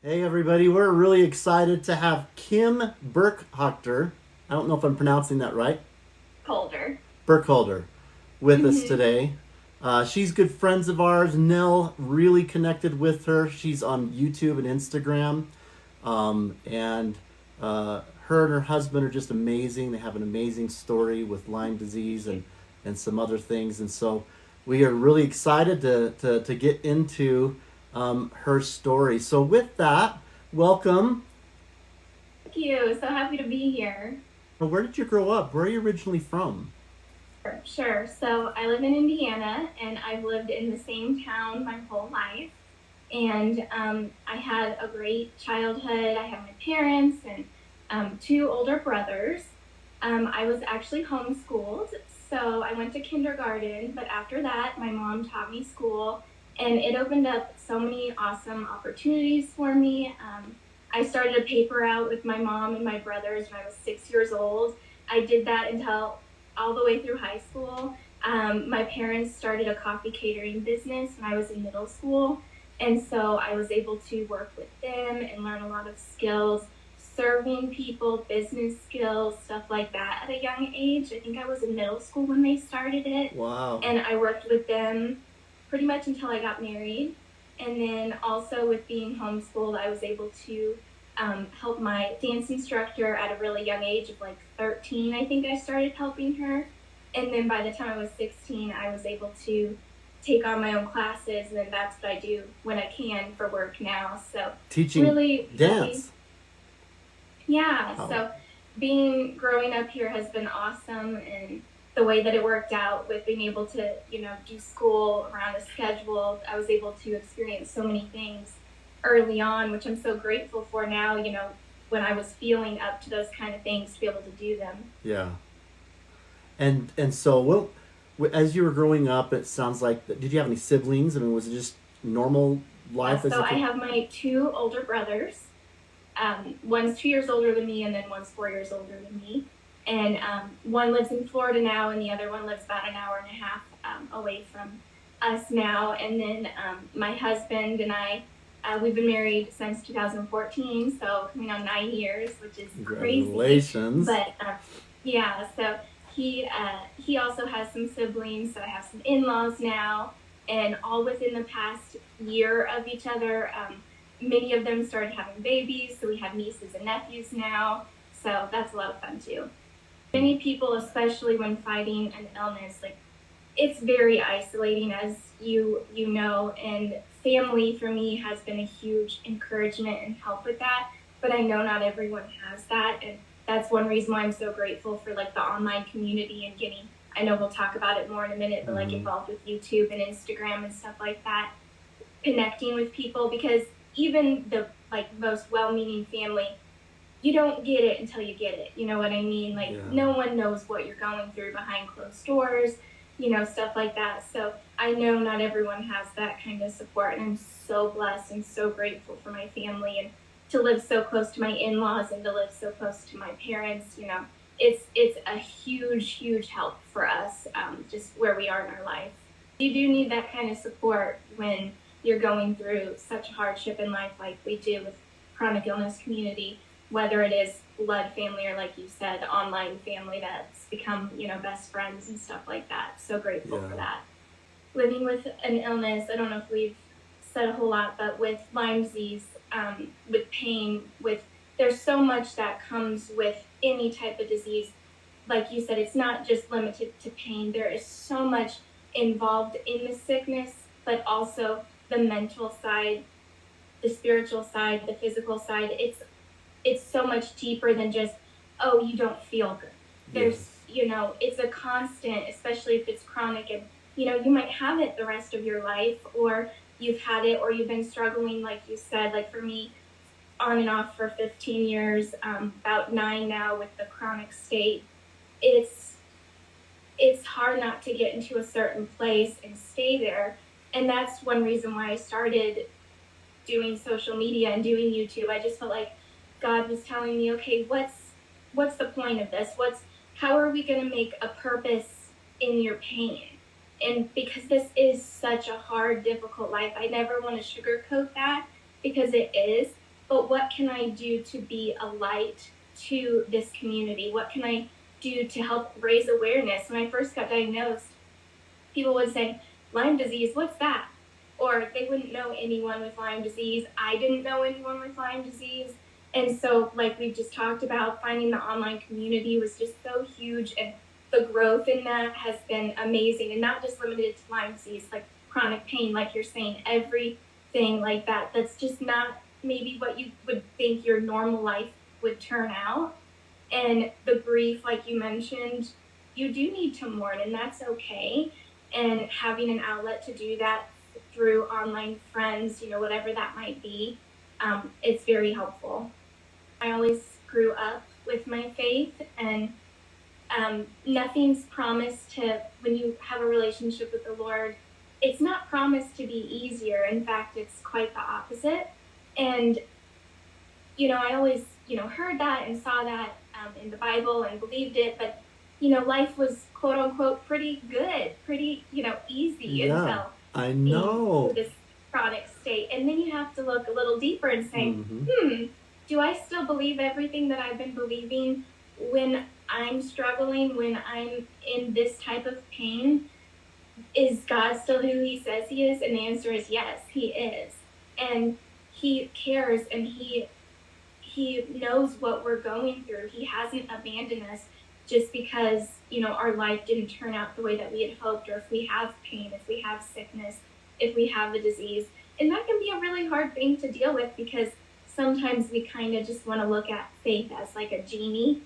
Hey everybody, we're really excited to have Kim Burkhalter. I don't know if I'm pronouncing that right. Colder. Burkhalter with us Hmm. today. She's good friends of ours. Nell really connected with her. She's on YouTube and Instagram. And Her and her husband are just amazing. They have an amazing story with Lyme disease and some other things. And so we are really excited to get into her story. So, with that, welcome. Thank you. So happy to be here. Where did you grow up? Where are you originally from? Sure. So I live in Indiana and I've lived in the same town my whole life. And I had a great childhood. I had my parents and two older brothers. I was actually homeschooled. So I went to kindergarten, but after that, my mom taught me school and it opened up so many awesome opportunities for me. I started a paper out with my mom and my brothers when I was 6 years old. I did that until all the way through high school. My parents started a coffee catering business when I was in middle school. And so I was able to work with them and learn a lot of skills, serving people, business skills, stuff like that at a young age. I think I was in middle school when they started it. Wow. And I worked with them pretty much until I got married. And then also with being homeschooled, I was able to help my dance instructor at a really young age of like 13. I think I started helping her. And then by the time I was 16, I was able to take on my own classes. And then that's what I do when I can for work now. So Teaching really, really, dance. yeah. Wow. So being growing up here has been awesome. And the way that it worked out with being able to, do school around a schedule, I was able to experience so many things early on, which I'm so grateful for now, when I was feeling up to those kind of things to be able to do them. Yeah. And so as you were growing up, it sounds like did you have any siblings? I mean, was it just normal Yeah, life as so a I kid? have my two older brothers. One's 2 years older than me, and then one's 4 years older than me. And one lives in Florida now, and the other one lives about an hour and a half away from us now. And then my husband and I, we've been married since 2014, so coming on 9 years, which is crazy. Congratulations. But yeah, so he also has some siblings, so I have some in-laws now, and all within the past year of each other. Many of them started having babies, so we have nieces and nephews now. So that's a lot of fun too. Many people, especially when fighting an illness, like it's very isolating, as you know, and family for me has been a huge encouragement and help with that. But I know not everyone has that, and that's one reason why I'm so grateful for like the online community and getting. I know we'll talk about it more in a minute, but like Mm-hmm. involved with YouTube and Instagram and stuff like that, connecting with people, because even the like most well-meaning family, you don't get it until you get it. You know what I mean? Like Yeah. no one knows what you're going through behind closed doors, stuff like that. So I know not everyone has that kind of support, and I'm so blessed and so grateful for my family and to live so close to my in-laws and to live so close to my parents. It's a huge help for us, just where we are in our life. You do need that kind of support when you're going through such hardship in life like we do with chronic illness community, whether it is blood family or, like you said, online family that's become, best friends and stuff like that. So grateful Yeah. for that. Living with an illness, I don't know if we've said a whole lot, but with Lyme disease, with pain, there's so much that comes with any type of disease. Like you said, it's not just limited to pain. There is so much involved in the sickness, but also the mental side, the spiritual side, the physical side. It's so much deeper than just, oh, you don't feel good. There's, Yes. it's a constant, especially if it's chronic, and you might have it the rest of your life, or you've had it, or you've been struggling, like you said, like for me, on and off for 15 years, about 9 now with the chronic state. It's it's hard not to get into a certain place and stay there. And that's one reason why I started doing social media and doing YouTube. I just felt like God was telling me, okay, what's the point of this? How are we going to make a purpose in your pain? And because this is such a hard, difficult life, I never want to sugarcoat that, because it is. but what can I do to be a light to this community? What can I do to help raise awareness? When I first got diagnosed, people would say, Lyme disease, what's that? Or they wouldn't know anyone with Lyme disease. I didn't know anyone with Lyme disease. And so, like we've just talked about, finding the online community was just so huge. And the growth in that has been amazing. And not just limited to Lyme disease, like chronic pain, like you're saying, everything like that. That's just not maybe what you would think your normal life would turn out. And the grief, like you mentioned, you do need to mourn, and that's okay. And having an outlet to do that through online friends, whatever that might be, it's very helpful. I always grew up with my faith, and nothing's promised to, when you have a relationship with the Lord, it's not promised to be easier. In fact, it's quite the opposite. And, I always, heard that and saw that in the Bible and believed it, but life was quote unquote pretty good, pretty, easy Yeah, until I to know. this chronic state. And then you have to look a little deeper and say, Mm-hmm. do I still believe everything that I've been believing when I'm struggling, when I'm in this type of pain? Is God still who he says he is? And the answer is yes, he is. And he cares, and he knows what we're going through. He hasn't abandoned us just because, our life didn't turn out the way that we had hoped, or if we have pain, if we have sickness, if we have a disease. And that can be a really hard thing to deal with, because sometimes we kind of just want to look at faith as like a genie,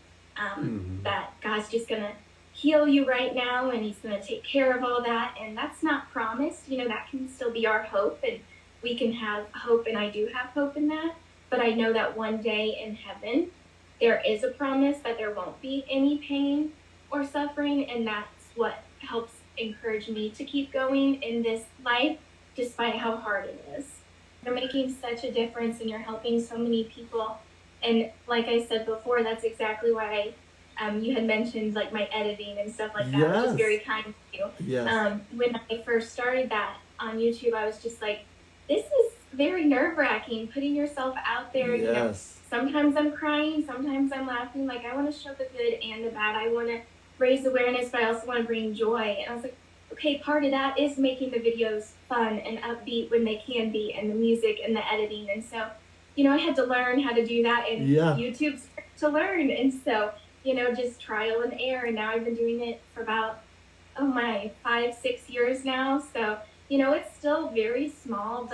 that God's just going to heal you right now and he's going to take care of all that. And that's not promised. That can still be our hope, and we can have hope, and I do have hope in that. But I know that one day in heaven, there is a promise that there won't be any pain or suffering, and that's what helps encourage me to keep going in this life, despite how hard it is. You're making such a difference, and you're helping so many people. And like I said before, that's exactly why you had mentioned like my editing and stuff like that, which is Yes. very kind of you. Yes. When I first started that on YouTube, I was just like, this is very nerve-wracking, putting yourself out there. Yes. Sometimes I'm crying, sometimes I'm laughing. Like, I want to show the good and the bad. I want to raise awareness, but I also want to bring joy. And I was like, okay, part of that is making the videos fun and upbeat when they can be, and the music and the editing. And so, I had to learn how to do that, and YouTube's to learn. And so, just trial and error. And now I've been doing it for about, 5-6 years now. So, it's still very small,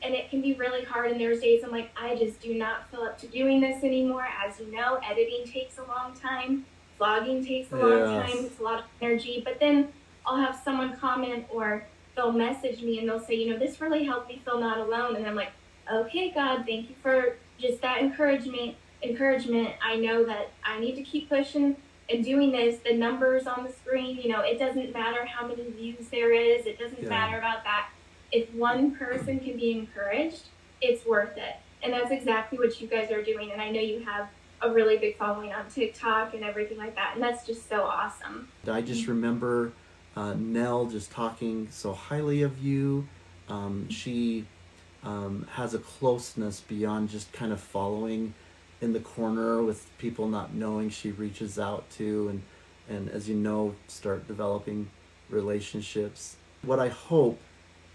and it can be really hard. And there's days I'm like, I just do not feel up to doing this anymore. As you know, editing takes a long time. Vlogging takes a long time. It's a lot of energy. But then I'll have someone comment, or they'll message me and they'll say, this really helped me feel not alone. And I'm like, okay, God, thank you for just that encouragement. I know that I need to keep pushing and doing this. The numbers on the screen, it doesn't matter how many views there is. It doesn't matter about that. If one person can be encouraged, it's worth it. And that's exactly what you guys are doing. And I know you have a really big following on TikTok and everything like that. And that's just so awesome. I just remember Nell just talking so highly of you. She has a closeness beyond just kind of following in the corner with people not knowing. She reaches out to, and as you know, start developing relationships. What I hope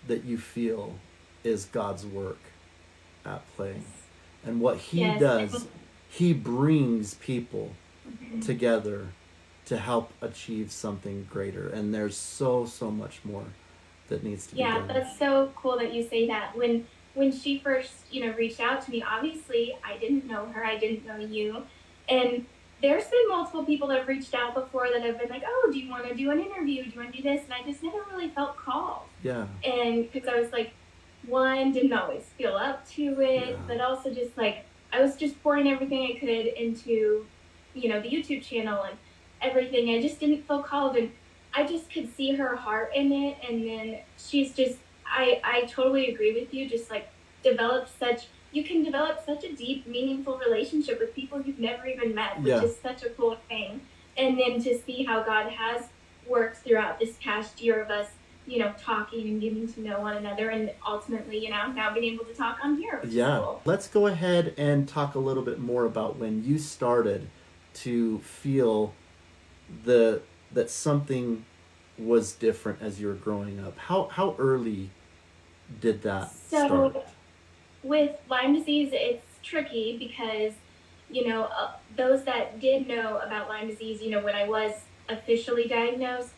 that you feel is God's work at play. And what he does, he brings people together to help achieve something greater. And there's so much more that needs to be done. Yeah, that's so cool that you say that. When she first, reached out to me, obviously I didn't know her, I didn't know you. And there's been multiple people that have reached out before that have been like, oh, do you want to do an interview? Do you want to do this? And I just never really felt called. Yeah. And because I was like, one, didn't always feel up to it, but also just like, I was just pouring everything I could into, the YouTube channel and everything. I just didn't feel called, and I just could see her heart in it. And then she's just, I totally agree with you. Just like you can develop such a deep, meaningful relationship with people you've never even met, which is such a cool thing. And then to see how God has worked throughout this past year of us, talking and getting to know one another, and ultimately, now being able to talk on here, which is cool. Let's go ahead and talk a little bit more about when you started to feel that something was different as you were growing up. How early did that start? With Lyme disease, it's tricky because, those that did know about Lyme disease, when I was officially diagnosed,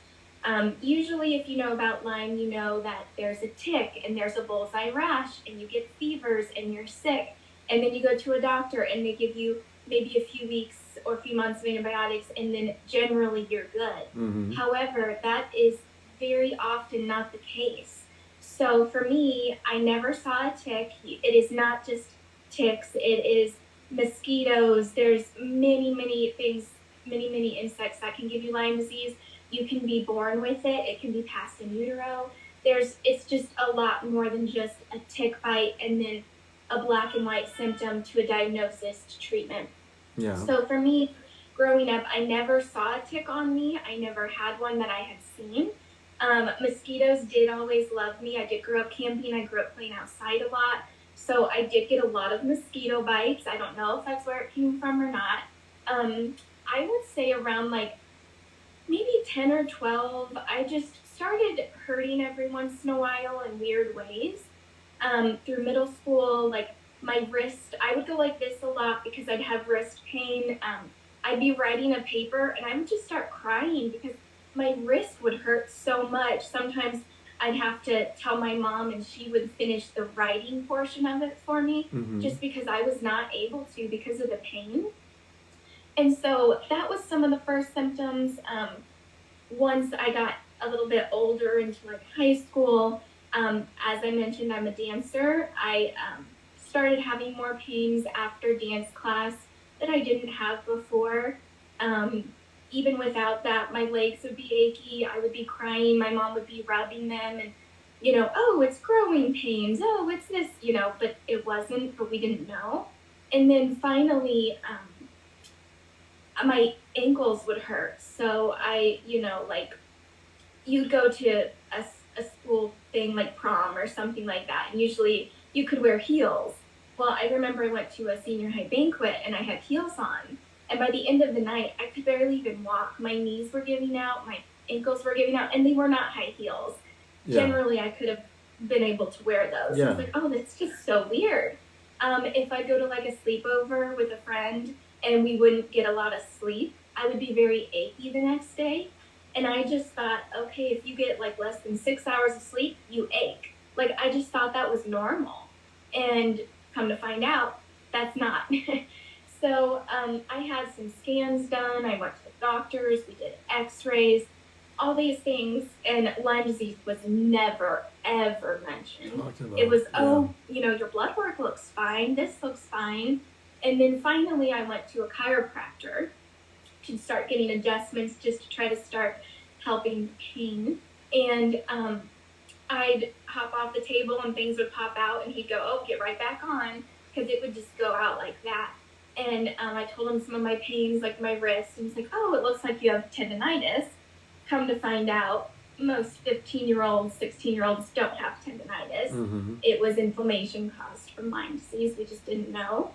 usually if you know about Lyme, you know that there's a tick and there's a bullseye rash and you get fevers and you're sick. And then you go to a doctor and they give you maybe a few weeks or a few months of antibiotics, and then generally you're good. Mm-hmm. However, that is very often not the case. So for me, I never saw a tick. It is not just ticks, it is mosquitoes. There's many things, many insects that can give you Lyme disease. You can be born with it. It can be passed in utero. It's just a lot more than just a tick bite and then a black and white symptom to a diagnosis to treatment. Yeah. So for me, growing up, I never saw a tick on me. I never had one that I had seen. Mosquitoes did always love me. I did grow up camping. I grew up playing outside a lot. So I did get a lot of mosquito bites. I don't know if that's where it came from or not. I would say around like maybe 10 or 12, I just started hurting every once in a while in weird ways. Through middle school, like my wrist, I would go like this a lot because I'd have wrist pain. I'd be writing a paper and I would just start crying because my wrist would hurt so much. Sometimes I'd have to tell my mom and she would finish the writing portion of it for me, Mm-hmm. just because I was not able to because of the pain. And so that was some of the first symptoms. Once I got a little bit older into like high school, as I mentioned, I'm a dancer. I started having more pains after dance class that I didn't have before. Even without that, my legs would be achy. I would be crying. My mom would be rubbing them and, oh, it's growing pains. Oh, it's this, but it wasn't, but we didn't know. And then finally, my ankles would hurt. So I, like you'd go to a school thing like prom or something like that, and usually you could wear heels. Well, I remember I went to a senior high banquet and I had heels on. And by the end of the night, I could barely even walk. My knees were giving out, my ankles were giving out, and they were not high heels. Yeah. Generally, I could have been able to wear those. Yeah. I was like, oh, that's just so weird. If I go to like a sleepover with a friend and we wouldn't get a lot of sleep, I would be very achy the next day. And I just thought, okay, if you get like less than 6 hours of sleep, you ache. Like, I just thought that was normal. And come to find out, that's not. So I had some scans done. I went to the doctors. We did x-rays, all these things. And Lyme disease was never, ever mentioned. It was, your blood work looks fine. This looks fine. And then finally I went to a chiropractor to start getting adjustments just to try to start helping pain. And I'd hop off the table and things would pop out and he'd go, oh, get right back on, because it would just go out like that. And I told him some of my pains, like my wrist, and he's like, oh, it looks like you have tendonitis. Come to find out, most 15-year-olds, 16-year-olds don't have tendonitis. Mm-hmm. It was inflammation caused from Lyme disease. We just didn't know.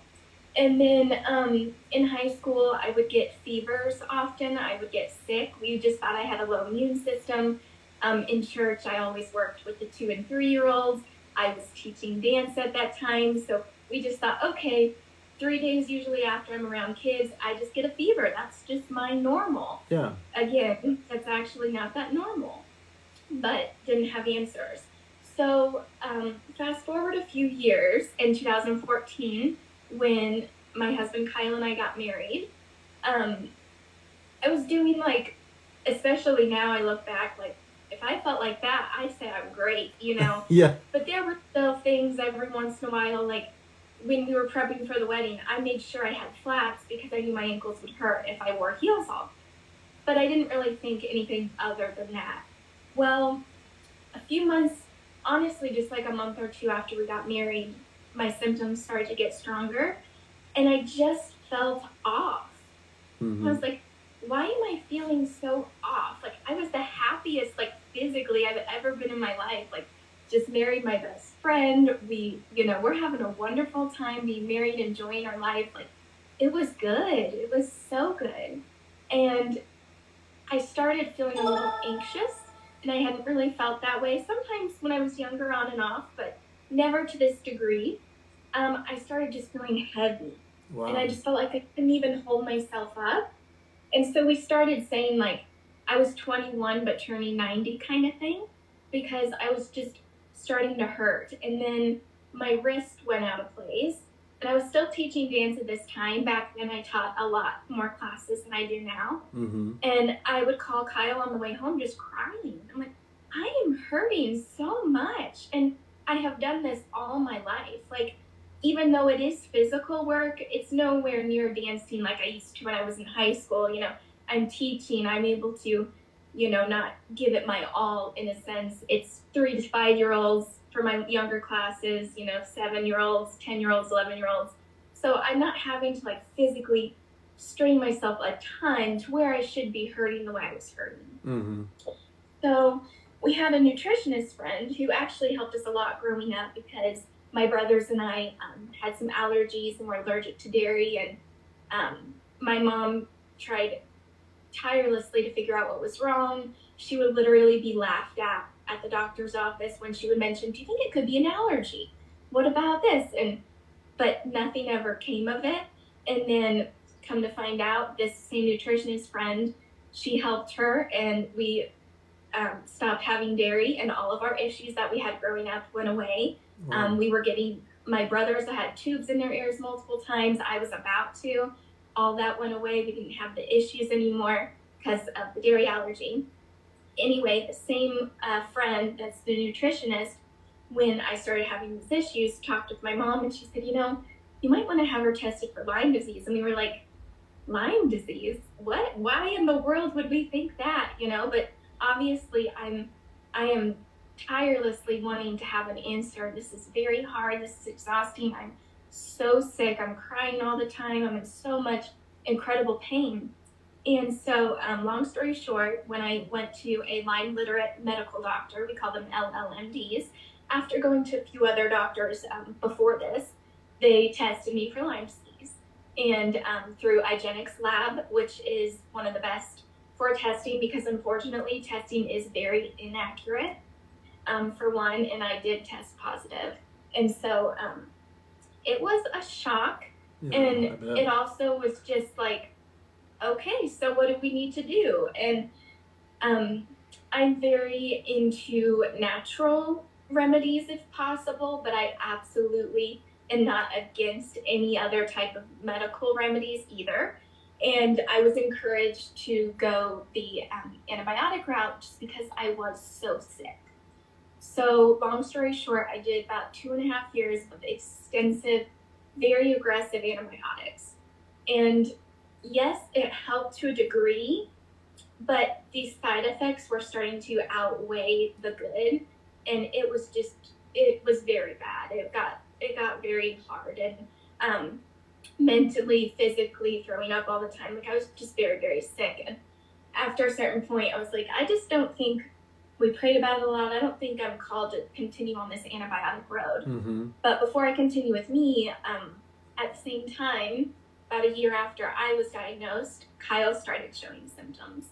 And then in high school, I would get fevers often. I would get sick. We just thought I had a low immune system. In church, I always worked with the 2 and 3-year-olds. I was teaching dance at that time. So we just thought, okay, 3 days usually after I'm around kids, I just get a fever. That's just my normal. Yeah. Again, that's actually not that normal, but didn't have answers. So fast forward a few years, in 2014, when my husband Kyle and I got married, I was doing like, especially now I look back, like if I felt like that, I'd say I'm great, Yeah. But there were still things every once in a while, like when we were prepping for the wedding, I made sure I had flats because I knew my ankles would hurt if I wore heels all. But I didn't really think anything other than that. Well, a few months, honestly, just like a month or 2 after we got married, my symptoms started to get stronger, and I just felt off. Mm-hmm. I was like, why am I feeling so off? Like, I was the happiest, like, physically I've ever been in my life. Like, just married my best friend. We're having a wonderful time being married, enjoying our life. Like, it was good. It was so good. And I started feeling a little anxious, and I hadn't really felt that way. Sometimes when I was younger, on and off, but never to this degree. I started just feeling heavy, and Wow. I just felt like I couldn't even hold myself up. And so we started saying, like, I was 21 but turning 90 kind of thing, because I was just starting to hurt. And then my wrist went out of place. And I was still teaching dance at this time. Back then, I taught a lot more classes than I do now. Mm-hmm. And I would call Kyle on the way home just crying. I'm like, I am hurting so much. And I have done this all my life. Like, even though it is physical work, it's nowhere near dancing like I used to when I was in high school. I'm teaching, I'm able to, not give it my all in a sense. It's 3 to 5 year olds for my younger classes, 7-year-olds, 10-year-olds, 11-year-olds. So I'm not having to like physically strain myself a ton to where I should be hurting the way I was hurting. Mm-hmm. So we had a nutritionist friend who actually helped us a lot growing up, because my brothers and I had some allergies and were allergic to dairy. And my mom tried tirelessly to figure out what was wrong. She would literally be laughed at the doctor's office when she would mention, do you think it could be an allergy? What about this? But nothing ever came of it. And then come to find out, this same nutritionist friend, she helped her, and we stopped having dairy, and all of our issues that we had growing up went away. Wow. We were getting, my brothers had tubes in their ears multiple times. I was about to. All that went away. We didn't have the issues anymore because of the dairy allergy. Anyway, the same friend that's the nutritionist, when I started having these issues, talked with my mom, and she said, you might want to have her tested for Lyme disease. And we were like, Lyme disease? What? Why in the world would we think that? But obviously I am tirelessly wanting to have an answer. This is very hard. This is exhausting. I'm so sick. I'm crying all the time. I'm in so much incredible pain. And so, long story short, when I went to a Lyme literate medical doctor, we call them LLMDs, after going to a few other doctors before this, they tested me for Lyme disease. And through IGeneX Lab, which is one of the best for testing, because unfortunately testing is very inaccurate, for one, and I did test positive. And so it was a shock. Yeah, And it also was just like, okay, so what do we need to do? And I'm very into natural remedies if possible, but I absolutely am not against any other type of medical remedies either. And I was encouraged to go the antibiotic route just because I was so sick. So long story short, I did about 2.5 years of extensive, very aggressive antibiotics. And yes, it helped to a degree, but these side effects were starting to outweigh the good. And it was very bad. It got very hard, and mentally, physically throwing up all the time. Like, I was just very, very sick. And after a certain point, I was like, I just don't think, we prayed about it a lot, I don't think I'm called to continue on this antibiotic road. Mm-hmm. But before I continue with me, at the same time, about a year after I was diagnosed, Kyle started showing symptoms.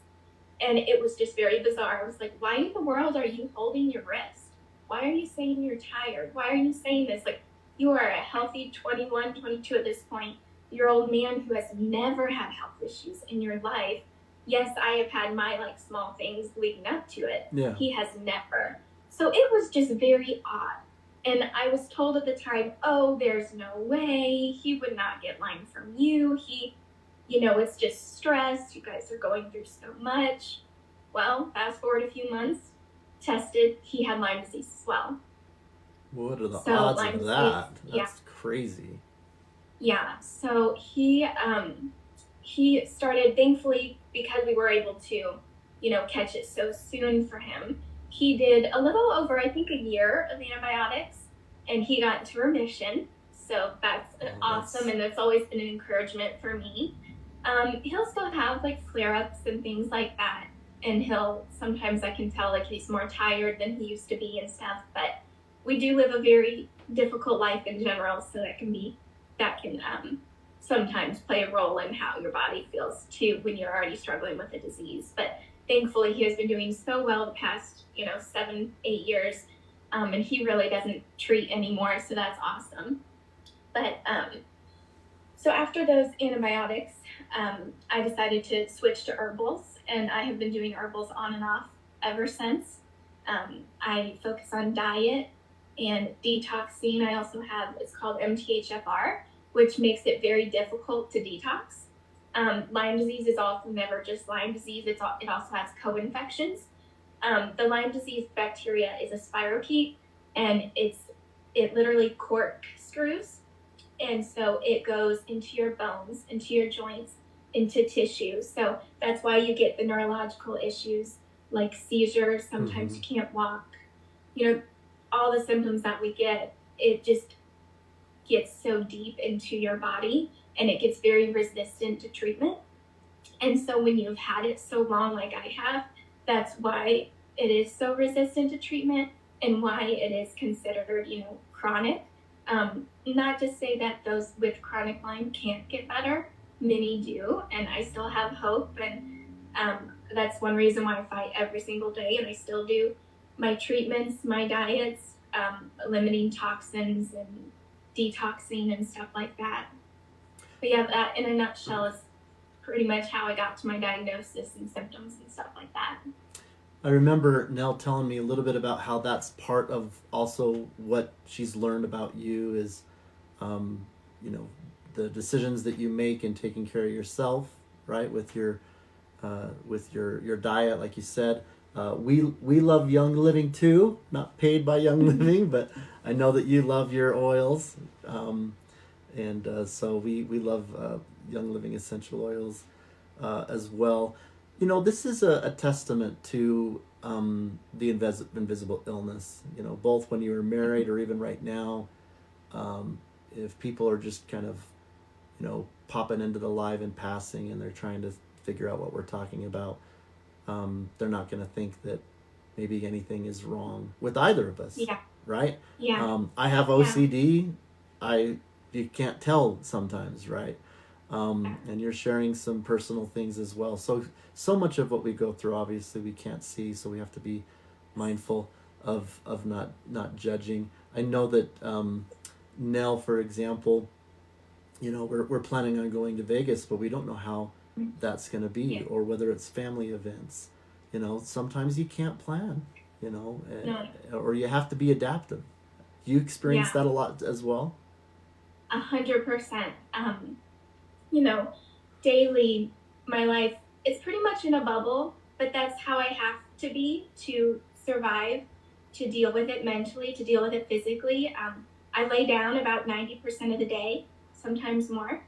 And it was just very bizarre. I was like, why in the world are you holding your wrist? Why are you saying you're tired? Why are you saying this? Like, you are a healthy 21, 22 at this point, year old man who has never had health issues in your life. Yes, I have had my like small things leading up to it. Yeah. He has never. So it was just very odd. And I was told at the time, oh, there's no way. He would not get Lyme from you. It's just stress. You guys are going through so much. Well, fast forward a few months, tested, he had Lyme disease as well. What are the odds Lyme of that? disease, That's crazy. Yeah, so he started, thankfully, because we were able to, catch it so soon for him. He did a little over, I think, a year of antibiotics, and he got into remission. So that's awesome, and that's always been an encouragement for me. He'll still have like flare-ups and things like that, and sometimes I can tell like he's more tired than he used to be and stuff. But we do live a very difficult life in general, so that can sometimes play a role in how your body feels too when you're already struggling with a disease. But thankfully, he has been doing so well the past 7-8 years, and he really doesn't treat anymore, so that's awesome. But so after those antibiotics, I decided to switch to herbals, and I have been doing herbals on and off ever since. I focus on diet and detoxing. I also have, it's called MTHFR, which makes it very difficult to detox. Lyme disease is also never just Lyme disease. It also has co-infections. The Lyme disease bacteria is a spirochete, and it literally corkscrews. And so it goes into your bones, into your joints, into tissue. So that's why you get the neurological issues like seizures. Sometimes you can't walk. All the symptoms that we get, it just gets so deep into your body, and it gets very resistant to treatment. And so when you've had it so long like I have, that's why it is so resistant to treatment and why it is considered, chronic. Not to say that those with chronic Lyme can't get better. Many do, and I still have hope. And that's one reason why I fight every single day, and I still do my treatments, my diets, limiting toxins and detoxing and stuff like that. But yeah, that in a nutshell is pretty much how I got to my diagnosis and symptoms and stuff like that. I remember Nell telling me a little bit about how that's part of also what she's learned about you is, the decisions that you make in taking care of yourself, right? With your diet, like you said. We love Young Living too, not paid by Young Living, but I know that you love your oils, and so we love Young Living essential oils as well. This is a testament to the invisible illness. Both when you were married or even right now, if people are just kind of, popping into the live in passing and they're trying to figure out what we're talking about, they're not going to think that maybe anything is wrong with either of us. Yeah. Right? Yeah. I have OCD. You can't tell sometimes, right? And you're sharing some personal things as well. So much of what we go through, obviously, we can't see, so we have to be mindful of not judging. I know that Nell, for example, we're planning on going to Vegas, but we don't know how that's going to be, or whether it's family events. Sometimes you can't plan, or you have to be adaptive. You experience that a lot as well? 100%. Daily, my life, it's pretty much in a bubble, but that's how I have to be to survive, to deal with it mentally, to deal with it physically. I lay down about 90% of the day, sometimes more.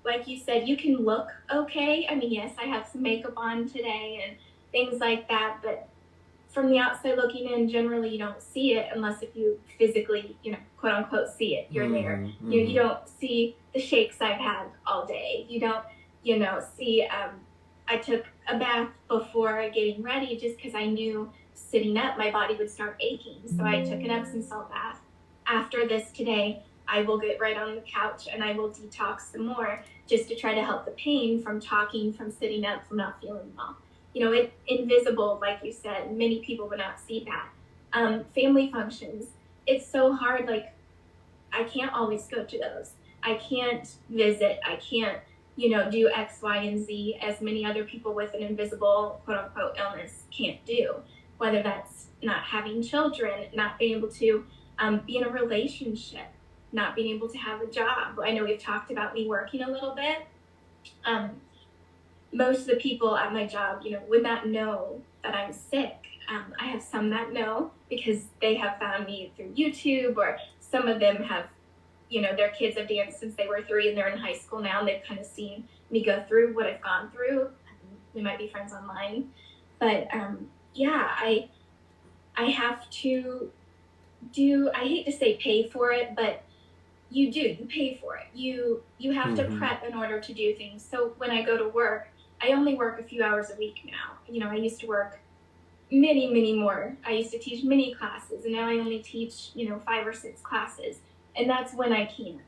Like you said, you can look okay. I mean, yes, I have some makeup on today and things like that, but from the outside looking in, generally you don't see it unless if you physically, quote unquote, see it. You're there. Mm-hmm. You don't see the shakes I've had all day. You don't, see, I took a bath before getting ready just because I knew sitting up, my body would start aching. So I took an Epsom salt bath. After this today, I will get right on the couch and I will detox some more just to try to help the pain from talking, from sitting up, from not feeling well. It's invisible, like you said. Many people would not see that. Family functions, it's so hard. Like, I can't always go to those. I can't visit. I can't, do X, Y, and Z as many other people with an invisible, quote unquote, illness can't do. Whether that's not having children, not being able to be in a relationship, not being able to have a job. I know we've talked about me working a little bit. Most of the people at my job, would not know that I'm sick. I have some that know because they have found me through YouTube, or some of them have, their kids have danced since they were 3 and they're in high school now, and they've kind of seen me go through what I've gone through. We might be friends online. But I have to I hate to say pay for it, but you pay for it. You have to prep in order to do things. So when I go to work, I only work a few hours a week now. I used to work many more. I used to teach mini classes, and now I only teach 5 or 6 classes, and that's when I can.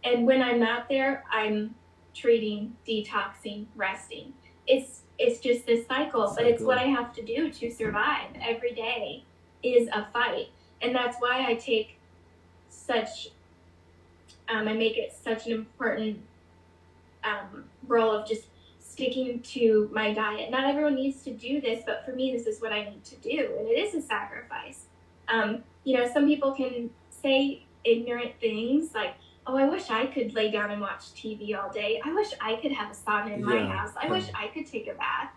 And when I'm not there, I'm treating, detoxing, resting. It's just this cycle, but it's what I have to do to survive. Every day is a fight, and that's why I take such I make it such an important role of just sticking to my diet. Not everyone needs to do this, but for me, this is what I need to do, and it is a sacrifice. Some people can say ignorant things like, "Oh, I wish I could lay down and watch TV all day. I wish I could have a sauna in my house. I wish I could take a bath."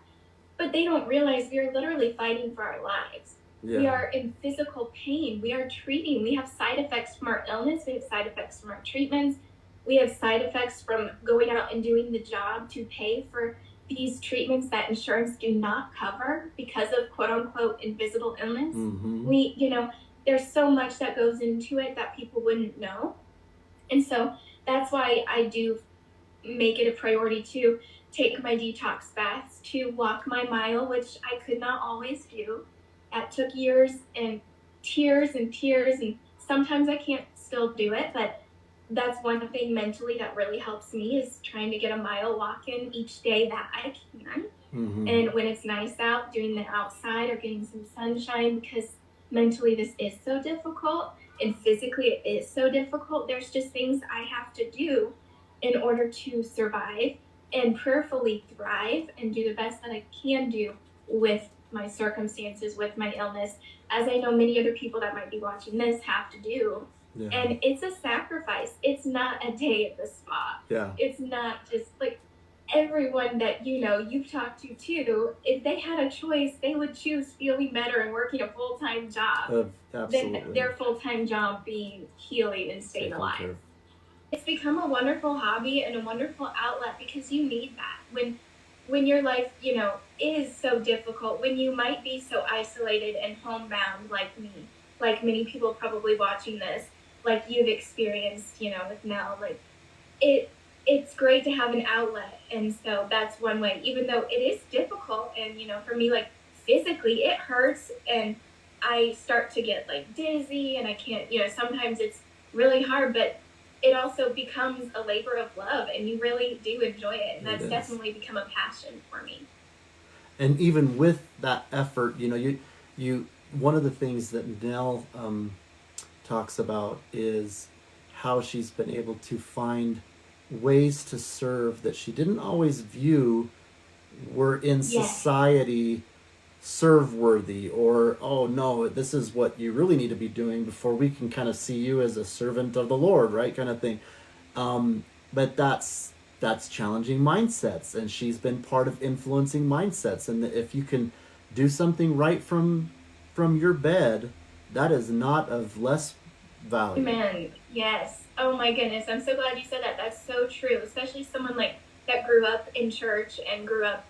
But they don't realize we are literally fighting for our lives. Yeah. We are in physical pain. We are treating. We have side effects from our illness. We have side effects from our treatments. We have side effects from going out and doing the job to pay for these treatments that insurance do not cover because of quote unquote invisible illness. Mm-hmm. There's so much that goes into it that people wouldn't know. And so that's why I do make it a priority to take my detox baths, to walk my mile, which I could not always do. That took years and tears, and sometimes I can't still do it, but that's one thing mentally that really helps me is trying to get a mile walk in each day that I can. Mm-hmm. And when it's nice out, doing the outside or getting some sunshine, because mentally this is so difficult and physically it is so difficult. There's just things I have to do in order to survive and prayerfully thrive and do the best that I can do with my circumstances, with my illness, as I know many other people that might be watching this have to do. Yeah. And it's a sacrifice. It's not a day at the spa. Yeah. It's not just like everyone that you've talked to too, if they had a choice, they would choose feeling better and working a full-time job than their full-time job being healing and staying alive. It's become a wonderful hobby and a wonderful outlet because you need that when your life, is so difficult, when you might be so isolated and homebound like me, like many people probably watching this, like you've experienced, with Nell, like it's great to have an outlet. And so that's one way, even though it is difficult. And, for me, like physically it hurts and I start to get like dizzy and I can't, sometimes it's really hard, but it also becomes a labor of love and you really do enjoy it. And that's definitely become a passion for me. And even with that effort, you one of the things that Nell talks about is how she's been able to find ways to serve that she didn't always view were in society serve worthy, or oh no, this is what you really need to be doing before we can kind of see you as a servant of the Lord, right, kind of thing. But that's challenging mindsets, and she's been part of influencing mindsets. And if you can do something right from your bed, that is not of less value. Amen. Yes. Oh my goodness, I'm so glad you said that. That's so true, especially someone like that grew up in church and grew up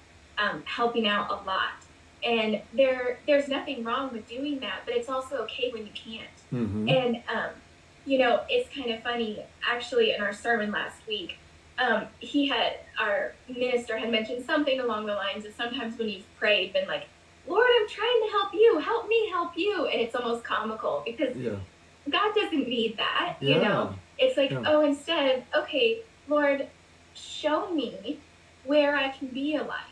helping out a lot. And there's nothing wrong with doing that, but it's also okay when you can't. Mm-hmm. And it's kind of funny. Actually, in our sermon last week, our minister had mentioned something along the lines of sometimes when you've prayed, been like, "Lord, I'm trying to help you. Help me help you," and it's almost comical because God doesn't need that. It's like, instead, okay, Lord, show me where I can be a light.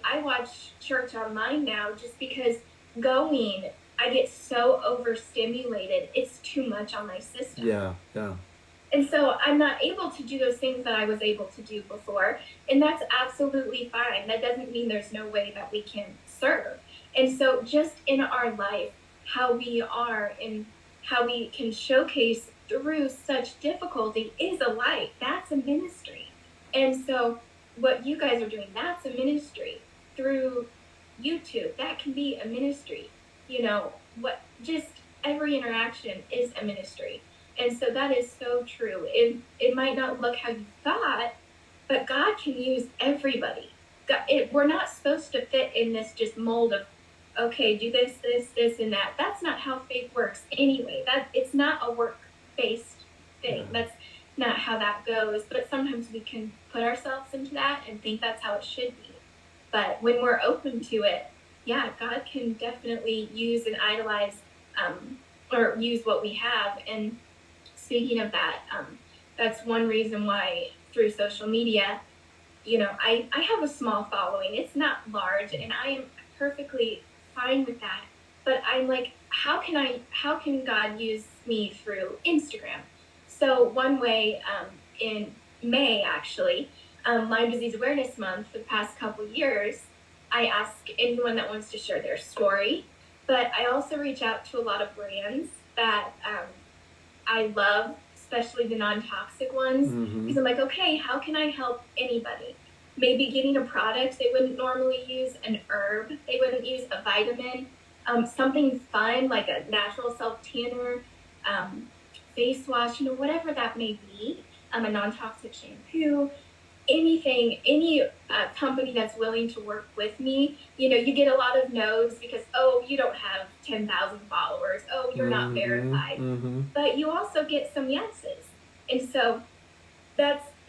I watch church online now just because I get so overstimulated. It's too much on my system. Yeah. And so I'm not able to do those things that I was able to do before. And that's absolutely fine. That doesn't mean there's no way that we can serve. And so just in our life, how we are and how we can showcase through such difficulty is a light. That's a ministry. And so what you guys are doing, that's a ministry. Through YouTube, that can be a ministry. Just every interaction is a ministry. And so that is so true. It might not look how you thought, but God can use everybody. We're not supposed to fit in this just mold of, okay, do this, and that. That's not how faith works anyway. It's not a work-based thing. not how that goes. But sometimes we can put ourselves into that and think that's how it should be. But when we're open to it, yeah, God can definitely use and idolize or use what we have. And speaking of that, that's one reason why through social media, I have a small following. It's not large, and I am perfectly fine with that. But I'm like, how can God use me through Instagram? So one way, in May actually, Lyme Disease Awareness Month, for the past couple years, I ask anyone that wants to share their story. But I also reach out to a lot of brands that I love, especially the non-toxic ones, because I'm like, okay, how can I help anybody? Maybe getting a product they wouldn't normally use, an herb they wouldn't use, a vitamin, something fun like a natural self tanner, face wash, whatever that may be, a non-toxic shampoo, anything, any company that's willing to work with me. You get a lot of no's because, oh, you don't have 10,000 followers. Oh, you're not verified. But you also get some yeses. And so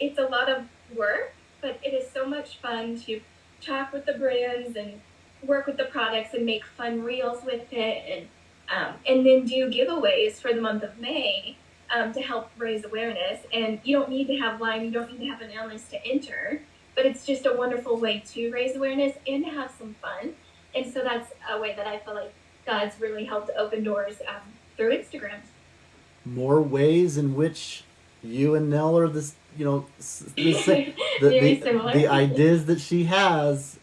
it's a lot of work, but it is so much fun to talk with the brands and work with the products and make fun reels with it, and then do giveaways for the month of May, to help raise awareness. And you don't need to have Lyme, you don't need to have an illness to enter, but it's just a wonderful way to raise awareness and to have some fun. And so that's a way that I feel like God's really helped open doors, through Instagram. More ways in which you and Nell are this, Very similar. the ideas that she has,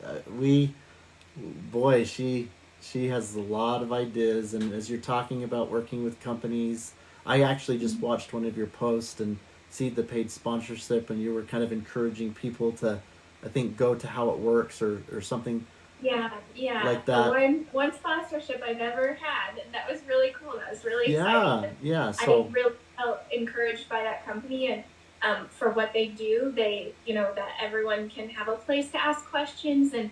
she has a lot of ideas. And as you're talking about working with companies, I actually just watched one of your posts and see the paid sponsorship, and you were kind of encouraging people to, I think, go to How It Works or something. Yeah. Like that. One sponsorship I've ever had. That was really cool. That was really exciting. Yeah. So I really felt encouraged by that company, and for what they do. They, that everyone can have a place to ask questions, and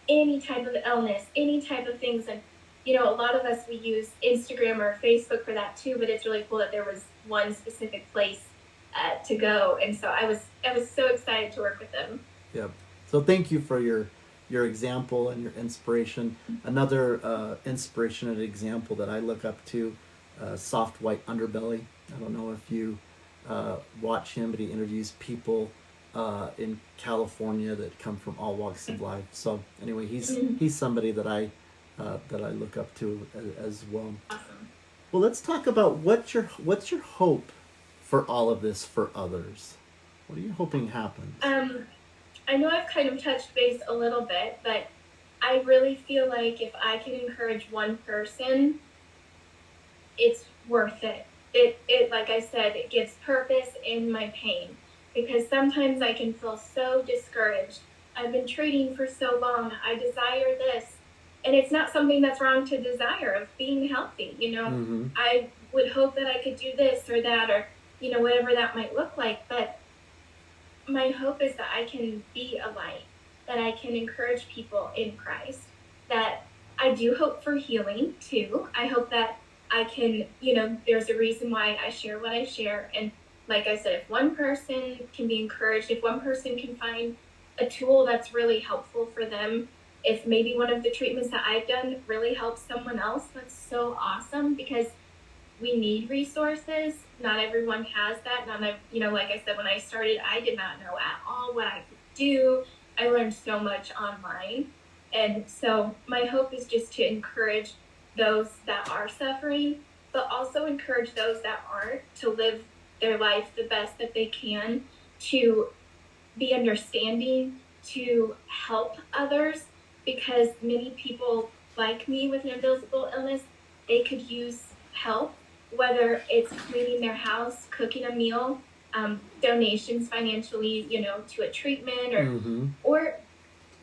any type of illness, any type of things. And, a lot of us, we use Instagram or Facebook for that too, but it's really cool that there was one specific place to go. And so I was so excited to work with them. Yep. So thank you for your example and your inspiration. Another inspiration and example that I look up to, Soft White Underbelly. I don't know if you watch him, but he interviews people in California that come from all walks of life. So anyway, he's somebody that I look up to as well. Awesome. Well, let's talk about what's your hope for all of this for others. What are you hoping happens? I know I've kind of touched base a little bit, but I really feel like if I can encourage one person, it's worth it. It like I said, it gives purpose in my pain, because sometimes I can feel so discouraged. I've been treating for so long. I desire this, and it's not something that's wrong to desire, of being healthy. I would hope that I could do this or that, or whatever that might look like. But my hope is that I can be a light, that I can encourage people in Christ, that I do hope for healing too. I hope that I can, there's a reason why I share what I share. And like I said, if one person can be encouraged, if one person can find a tool that's really helpful for them, if maybe one of the treatments that I've done really helps someone else, that's so awesome, because we need resources. Not everyone has that. Like I said, when I started, I did not know at all what I could do. I learned so much online. And so my hope is just to encourage those that are suffering, but also encourage those that aren't, to live their life the best that they can, to be understanding, to help others, because many people like me with an invisible illness, they could use help, whether it's cleaning their house, cooking a meal, donations financially, to a treatment, or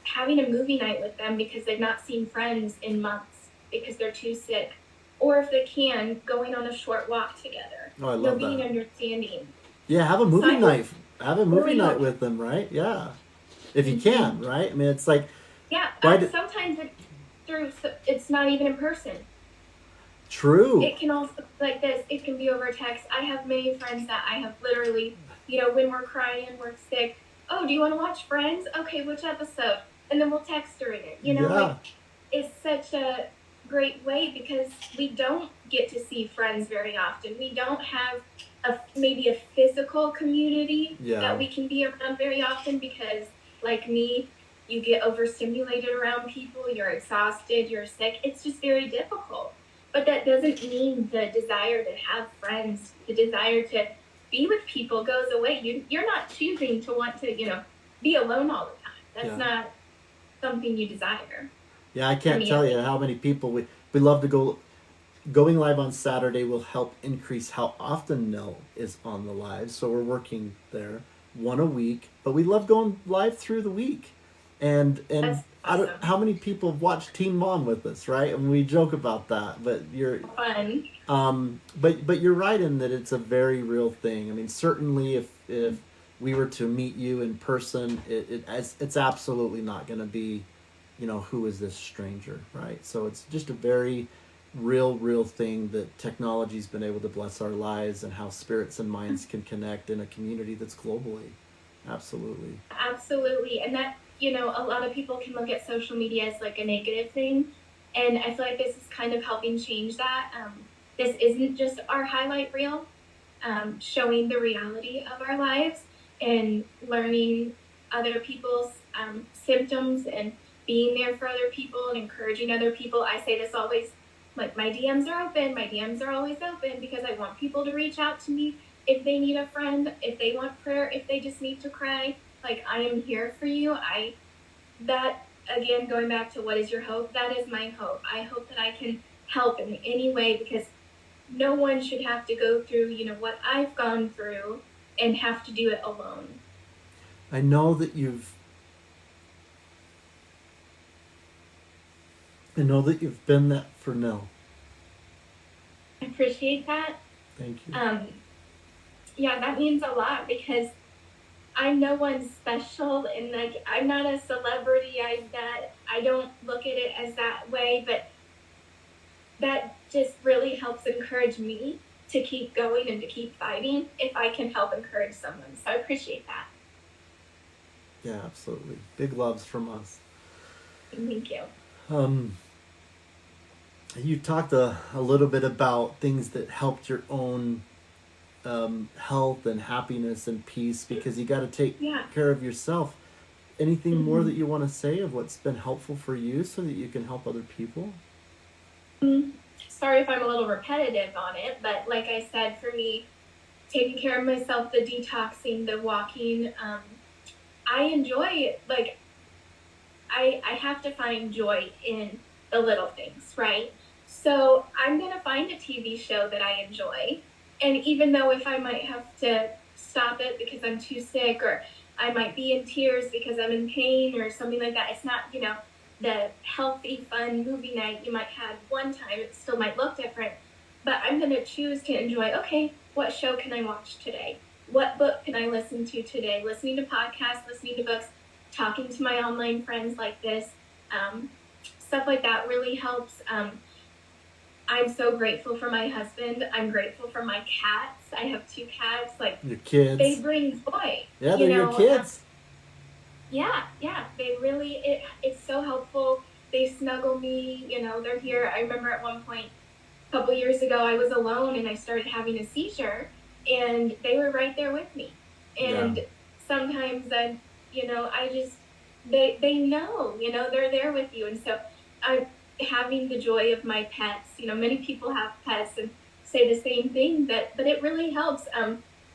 having a movie night with them because they've not seen friends in months because they're too sick. Or if they can, going on a short walk together. Oh, I love being that. understanding. Yeah, have a movie night. Have a movie night with them, right? Yeah. If you can, right? I mean, it's like... Yeah, sometimes it's not even in person. True. It can also, like this, it can be over text. I have many friends that I have literally when we're crying, we're sick. Oh, do you want to watch Friends? Okay, which episode? And then we'll text her in it. Yeah. It's such a great way because we don't get to see friends very often. We don't have maybe a physical community Yeah. that we can be around very often because, like me, you get overstimulated around people, you're exhausted, you're sick. It's just very difficult. But that doesn't mean the desire to have friends, the desire to be with people goes away. You're not choosing to want to, be alone all the time. That's not something you desire. Yeah, I can't tell you how many people we love to go. Going live on Saturday will help increase how often Nell is on the live. So we're working there one a week, but we love going live through the week. And That's I awesome. don't how many people have watched Teen Mom with us, right? And we joke about that, but you're fun. But you're right in that it's a very real thing. I mean, certainly if we were to meet you in person, it's absolutely not going to be, who is this stranger, right? So it's just a very real thing that technology's been able to bless our lives and how spirits and minds can connect in a community that's globally. Absolutely. Absolutely. And that, a lot of people can look at social media as like a negative thing. And I feel like this is kind of helping change that. This isn't just our highlight reel, showing the reality of our lives and learning other people's symptoms and being there for other people and encouraging other people. I say this always, like, my DMs are open. My DMs are always open because I want people to reach out to me if they need a friend, if they want prayer, if they just need to cry. Like, I am here for you. That, again, going back to what is your hope, that is my hope. I hope that I can help in any way because no one should have to go through, what I've gone through and have to do it alone. I know that you've been that for Nell. I appreciate that. Thank you. Yeah, that means a lot because I'm no one special and like I'm not a celebrity. I don't look at it as that way, but that just really helps encourage me to keep going and to keep fighting if I can help encourage someone. So I appreciate that. Yeah, absolutely. Big loves from us. Thank you. You talked a little bit about things that helped your own health and happiness and peace because you got to take care of yourself. Anything more that you want to say of what's been helpful for you so that you can help other people? Sorry if I'm a little repetitive on it, but like I said, for me, taking care of myself, the detoxing, the walking, I enjoy, like, I have to find joy in the little things, right? So I'm going to find a TV show that I enjoy. And even though if I might have to stop it because I'm too sick or I might be in tears because I'm in pain or something like that, it's not, the healthy, fun movie night you might have one time. It still might look different. But I'm going to choose to enjoy, okay, what show can I watch today? What book can I listen to today? Listening to podcasts, listening to books, talking to my online friends like this. Stuff like that really helps. I'm so grateful for my husband. I'm grateful for my cats. I have 2 cats. Like, your kids. They bring joy. Yeah, they're your kids. Yeah. They really, it's so helpful. They snuggle me, they're here. I remember at one point, a couple years ago, I was alone and I started having a seizure and they were right there with me. And sometimes I just, they know, they're there with you. And so I'm having the joy of my pets. Many people have pets and say the same thing, but it really helps.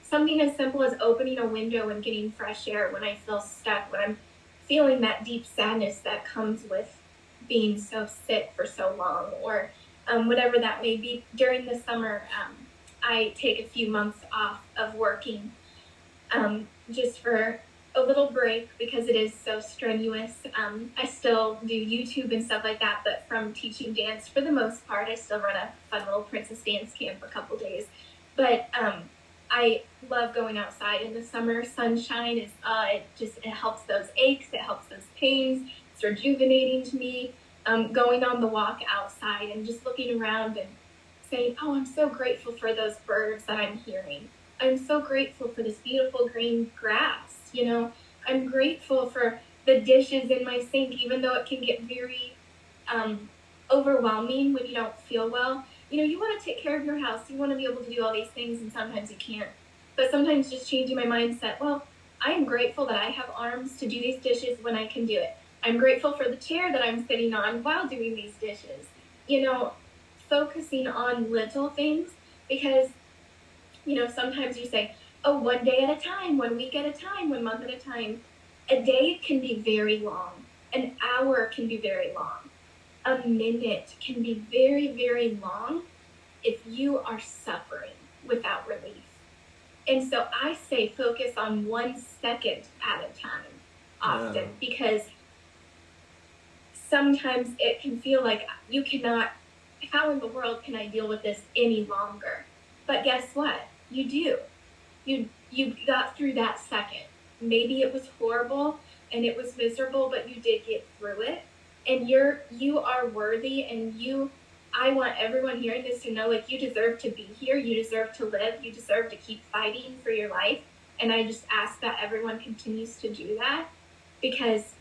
Something as simple as opening a window and getting fresh air when I feel stuck, when I'm feeling that deep sadness that comes with being so sick for so long, or whatever that may be. During the summer, I take a few months off of working just for a little break because it is so strenuous. I still do YouTube and stuff like that, but from teaching dance for the most part, I still run a fun little princess dance camp a couple days. But I love going outside in the summer. Sunshine is it helps those aches, it helps those pains. It's rejuvenating to me. Going on the walk outside and just looking around and saying, "Oh, I'm so grateful for those birds that I'm hearing. I'm so grateful for this beautiful green grass. You know, I'm grateful for the dishes in my sink, even though it can get very um, overwhelming when you don't feel well. You know, you want to take care of your house. You want to be able to do all these things, and sometimes you can't. But sometimes just changing my mindset, well, I am grateful that I have arms to do these dishes when I can do it. I'm grateful for the chair that I'm sitting on while doing these dishes. You know, focusing on little things, because, you know, sometimes you say, oh, one day at a time, 1 week at a time, 1 month at a time. A day can be very long. An hour can be very long. A minute can be very, very long if you are suffering without relief. And so I say focus on 1 second at a time often, because sometimes it can feel like you cannot, how in the world can I deal with this any longer? But guess what? You do. You got through that second. Maybe it was horrible and it was miserable, but you did get through it. And you are worthy, and I want everyone hearing this to know, like, you deserve to be here, you deserve to live, you deserve to keep fighting for your life. And I just ask that everyone continues to do that, because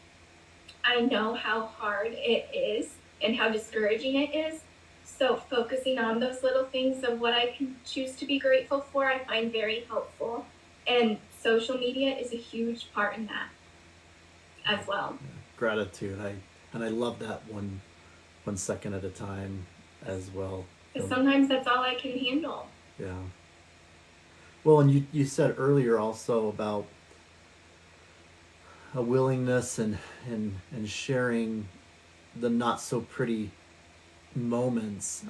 I know how hard it is and how discouraging it is. So focusing on those little things of what I can choose to be grateful for, I find very helpful. And social media is a huge part in that as well. Gratitude. I love that 1 second at a time as well. Because sometimes that's all I can handle. Yeah. Well, and you said earlier also about a willingness and sharing the not so pretty moments.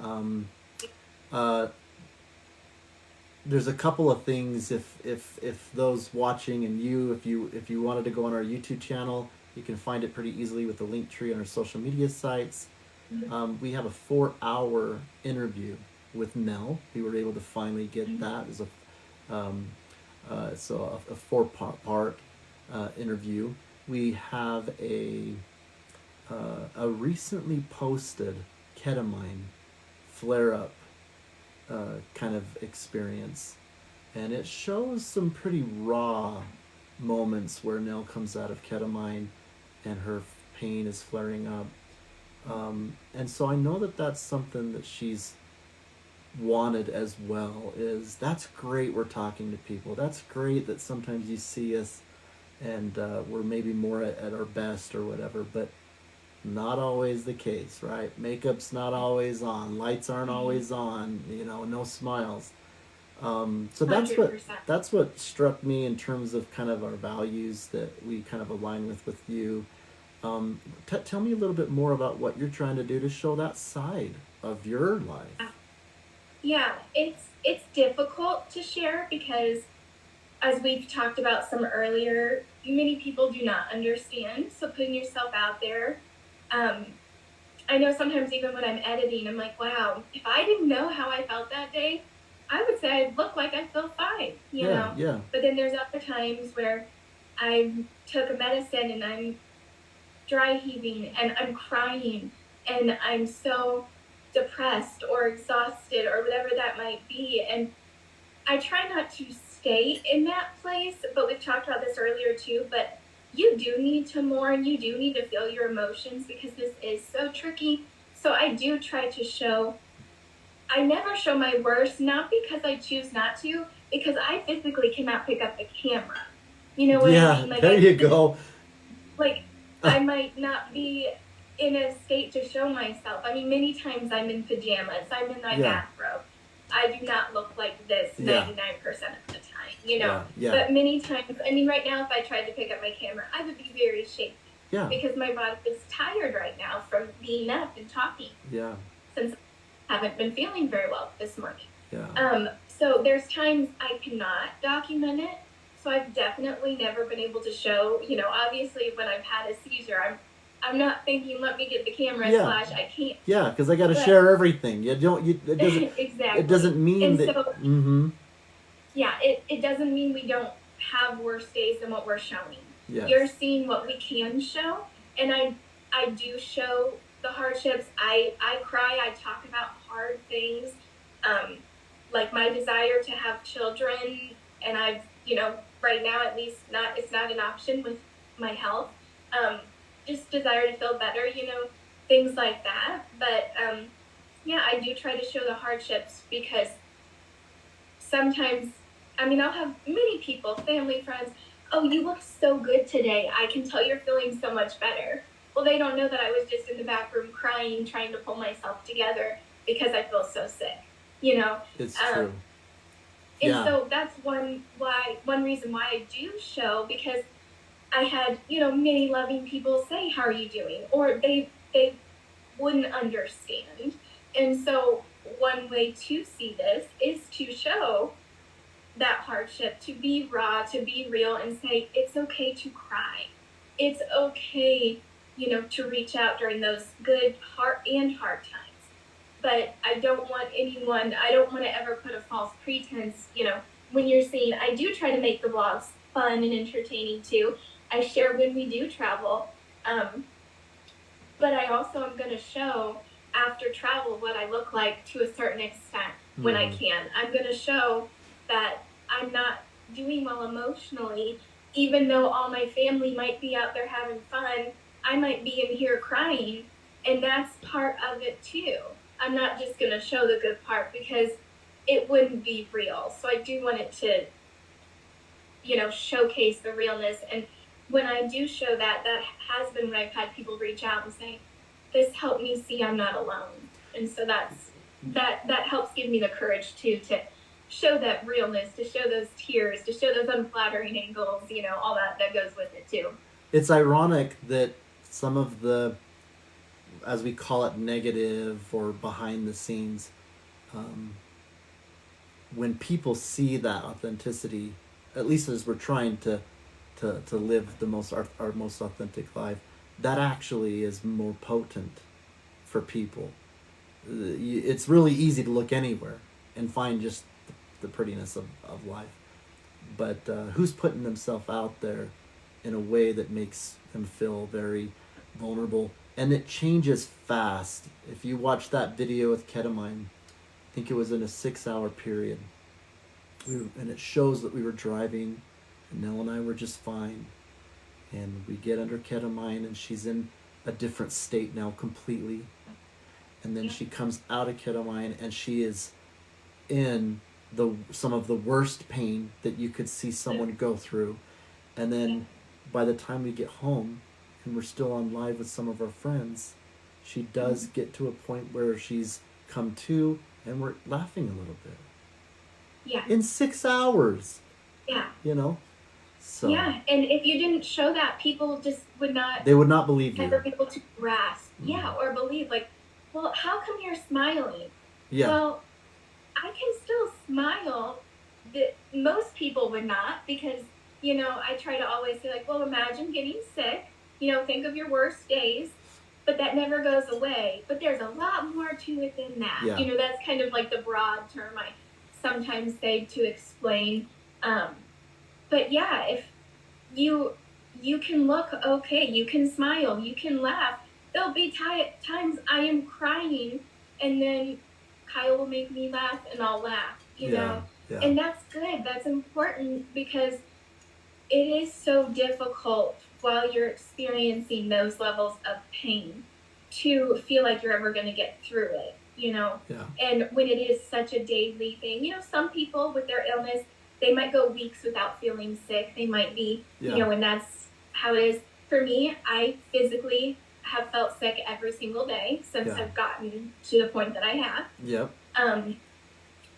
There's a couple of things, if those watching, and if you wanted to go on our YouTube channel, you can find it pretty easily with the link tree on our social media sites. We have a 4-hour interview with Nell. We were able to finally get that as a 4-part interview. We have a recently posted ketamine flare-up kind of experience, and it shows some pretty raw moments where Nell comes out of ketamine and her pain is flaring up, and so I know that that's something that she's wanted as well. That's great, we're talking to people. That's great that sometimes you see us and we're maybe more at our best or whatever, but not always the case, right? Makeup's not always on, lights aren't always on, no smiles. So that's what struck me in terms of kind of our values that we kind of align with you. Tell me a little bit more about what you're trying to do to show that side of your life. Yeah, it's difficult to share because, as we've talked about some earlier, many people do not understand. So putting yourself out there, I know sometimes even when I'm editing, I'm like, wow, if I didn't know how I felt that day, I would say I look like I feel fine, you know? Yeah. But then there's other times where I took a medicine and I'm dry heaving and I'm crying and I'm so depressed or exhausted or whatever that might be. And I try not to stay in that place, but we've talked about this earlier too, but you do need to mourn, you do need to feel your emotions, because this is so tricky. So I do try to show, I never show my worst, not because I choose not to, because I physically cannot pick up the camera. You know what I mean? Like, there you go. Like, I might not be in a state to show myself. I mean, many times I'm in pajamas, I'm in my bathrobe. I do not look like this 99% of the time, you know. But many times, I mean, right now, if I tried to pick up my camera, I would be very shaky. Because my body is tired right now from being up and talking. Since I haven't been feeling very well this morning. So there's times I cannot document it. So I've definitely never been able to show, obviously when I've had a seizure, I'm not thinking, let me get the camera / I can't. Yeah, because I got to share everything. It doesn't. Exactly. It doesn't mean and that. So, yeah, it doesn't mean we don't have worse days than what we're showing. You're seeing what we can show, and I do show the hardships. I cry. I talk about hard things, like my desire to have children and I've, right now at least it's not an option with my health. Um, just desire to feel better, things like that. But yeah, I do try to show the hardships because sometimes, I mean, I'll have many people, family, friends, oh, you look so good today. I can tell you're feeling so much better. Well, they don't know that I was just in the back room crying, trying to pull myself together because I feel so sick, you know? It's true. And Yeah. so that's one reason why I do show, because I had, many loving people say, how are you doing? Or they wouldn't understand. And so one way to see this is to show that hardship, to be raw, to be real, and say it's okay to cry. It's okay, to reach out during those good hard times. But I don't want to ever put a false pretense, when you're seeing, I do try to make the vlogs fun and entertaining too. I share when we do travel. But I also am going to show after travel what I look like to a certain extent when I can. I'm going to show that I'm not doing well emotionally, even though all my family might be out there having fun. I might be in here crying, and that's part of it too. I'm not just going to show the good part because it wouldn't be real. So I do want it to, showcase the realness. And when I do show that, that has been when I've had people reach out and say, this helped me see I'm not alone. And so that helps give me the courage too, to show that realness, to show those tears, to show those unflattering angles, all that goes with it too. It's ironic that some of the, as we call it, negative or behind the scenes, when people see that authenticity, at least as we're trying to live our most authentic life, that actually is more potent for people. It's really easy to look anywhere and find just the prettiness of life. But who's putting themselves out there in a way that makes them feel very vulnerable? And it changes fast. If you watch that video with ketamine, I think it was in a 6-hour period. And it shows that we were driving, and Nell and I were just fine. And we get under ketamine, and she's in a different state now completely. And then she comes out of ketamine, and she is in some of the worst pain that you could see someone go through. And then by the time we get home, and we're still on live with some of our friends, she does get to a point where she's come to, and we're laughing a little bit. Yeah. In 6 hours. Yeah. So. Yeah, and if you didn't show that, people just would not. They would not believe you. Ever be able to grasp. Yeah, or believe, like, well, how come you're smiling? Yeah. Well, I can still smile. That most people would not, because I try to always say, like, well, imagine getting sick. Think of your worst days, but that never goes away. But there's a lot more to it than that. Yeah. That's kind of like the broad term I sometimes say to explain. But yeah, if you can look okay, you can smile, you can laugh. There'll be times I am crying, and then Kyle will make me laugh, and I'll laugh. You know, and that's good. That's important, because it is so difficult while you're experiencing those levels of pain to feel like you're ever going to get through it. And when it is such a daily thing, some people with their illness, they might go weeks without feeling sick. They might be, and that's how it is. For me, I physically have felt sick every single day since I've gotten to the point that I have. Yep.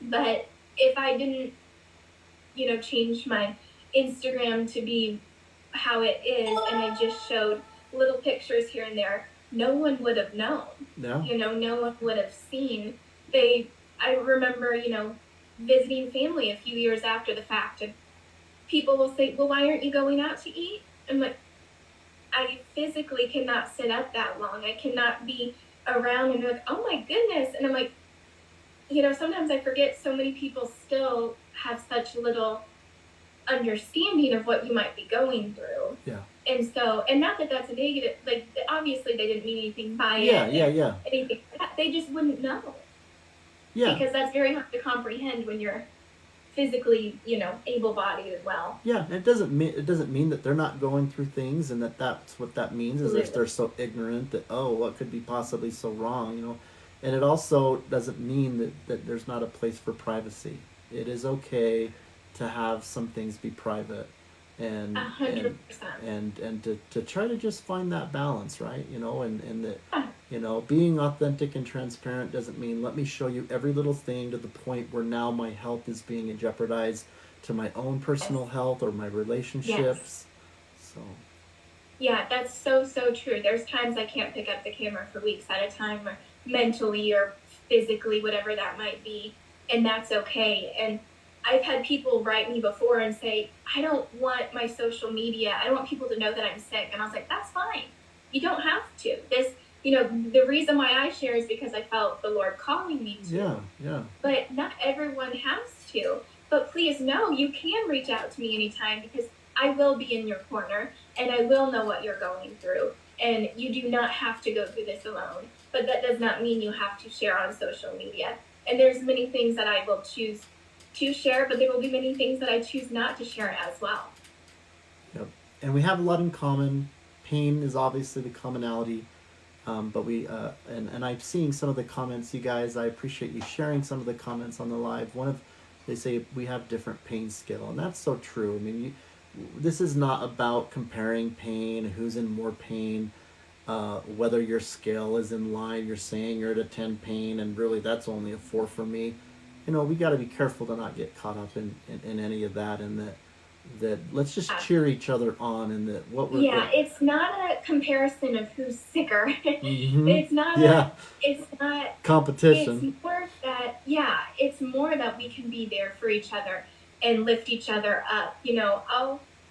But if I didn't, change my Instagram to be how it is, and I just showed little pictures here and there, no one would have known. No. No one would have seen. I remember, visiting family a few years after the fact, and people will say, well, why aren't you going out to eat? I'm like, I physically cannot sit up that long. I cannot be around and be like, oh my goodness. And I'm like, sometimes I forget so many people still have such little understanding of what you might be going through. Yeah. And so, and not that that's a negative, like, obviously they didn't mean anything by it. Yeah. Anything, they just wouldn't know. Yeah. Because that's very hard to comprehend when you're physically, able-bodied as well. Yeah, and it doesn't mean that they're not going through things, and that's what that means is they're Absolutely. so ignorant that, oh, what could be possibly so wrong, you know. And it also doesn't mean that there's not a place for privacy. It is okay to have some things be private, A and hundred percent. to try to just find that balance, right? You know, and that, Yeah. you know, being authentic and transparent doesn't mean let me show you every little thing to the point where now my health is being jeopardized to my own Yes. personal health or my Yes. relationships. So, Yeah, that's so, so true. There's times I can't pick up the camera for weeks at a time, or mentally or physically, whatever that might be. And that's okay. And I've had people write me before and say, I don't want my social media, I don't want people to know that I'm sick. And I was like, that's fine. You don't have to. The reason why I share is because I felt the Lord calling me yeah, to, yeah. but not everyone has to. But please know you can reach out to me anytime, because I will be in your corner and I will know what you're going through. And you do not have to go through this alone. But that does not mean you have to share on social media. And there's many things that I will choose to share, but there will be many things that I choose not to share as well. Yep. And we have a lot in common. Pain is obviously the commonality. But and I'm seeing some of the comments, you guys. I appreciate you sharing some of the comments on the live. They say we have different pain scale, and that's so true. I mean, this is not about comparing pain, who's in more pain, whether your scale is in line. You're saying you're at a 10 pain, and really that's only a 4 for me. You know, we got to be careful to not get caught up in any of that, and that let's just Yeah. cheer each other on, and that what we're Yeah, what. it's not a comparison of who's sicker. Mm-hmm. it's not a Yeah, it's not it's competition. more that, yeah, it's more that we can be there for each other and lift each other up.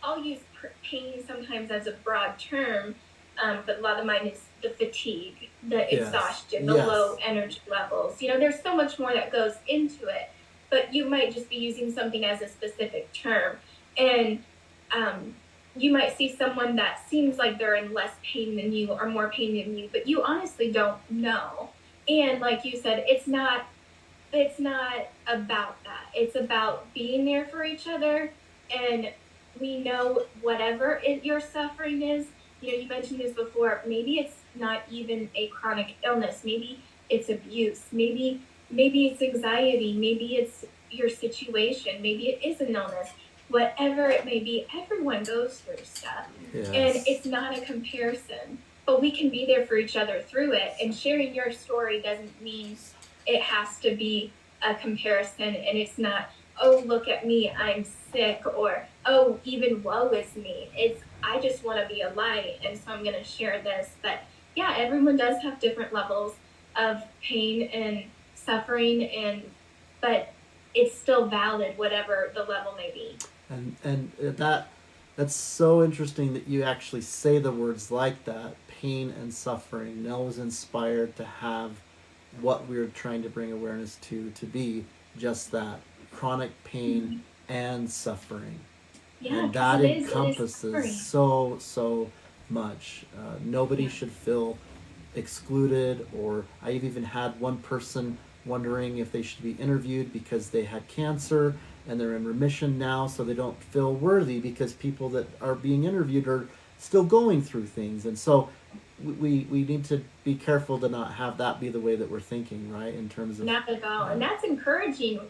I'll use pain sometimes as a broad term, but a lot of mine is the fatigue, the Yes, exhaustion, the low yes. energy levels. There's so much more that goes into it, but you might just be using something as a specific term. And um, you might see someone that seems like they're in less pain than you or more pain than you, but you honestly don't know. And like you said, it's not about that. It's about being there for each other. And we know whatever your suffering is, you mentioned this before, maybe it's not even a chronic illness. Maybe it's abuse. Maybe it's anxiety. Maybe it's your situation. Maybe it is an illness. Whatever it may be, everyone goes through stuff. And Yes. it's not a comparison. But we can be there for each other through it. And sharing your story doesn't mean it has to be a comparison, and it's not, oh, look at me, I'm sick, or oh, even woe is me. It's, I just want to be a light, and so I'm going to share this. But yeah, everyone does have different levels of pain and suffering, but it's still valid, whatever the level may be. And that's so interesting that you actually say the words like that, pain and suffering. Nell was inspired to have what we're trying to bring awareness to be just that, chronic pain Mm-hmm. and suffering. Yeah, And because that it is encompasses suffering. so much. Nobody Yeah. should feel excluded, or I've even had one person wondering if they should be interviewed because they had cancer and they're in remission now, so they don't feel worthy because people that are being interviewed are still going through things. And so we need to be careful to not have that be the way that we're thinking, right? In terms of, Not at all. uh, And that's encouraging.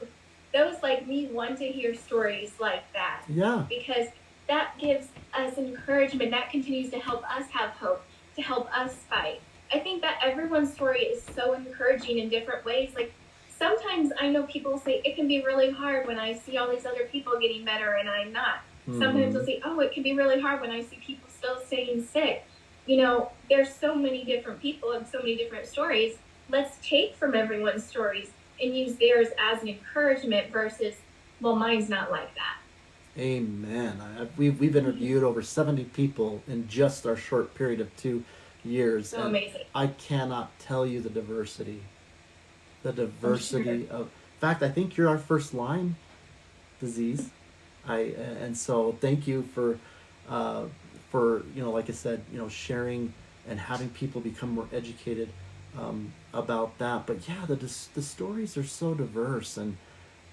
Those like me want to hear stories like that, yeah, because that gives us encouragement. That continues to help us have hope, to help us fight. I think that everyone's story is so encouraging in different ways. Like sometimes I know people say it can be really hard when I see all these other people getting better and I'm not. Sometimes they'll mm-hmm. say, oh, it can be really hard when I see people still staying sick. There's so many different people and so many different stories. Let's take from everyone's stories and use theirs as an encouragement versus, well, mine's not like that. Amen. We've interviewed over 70 people in just our short period of 2 years, So and amazing. I cannot tell you the I'm sure. diversity of. In fact, I think you're our first Lyme disease. And so thank you uh, for like I said, sharing and having people become more educated about that. But yeah, the stories are so diverse,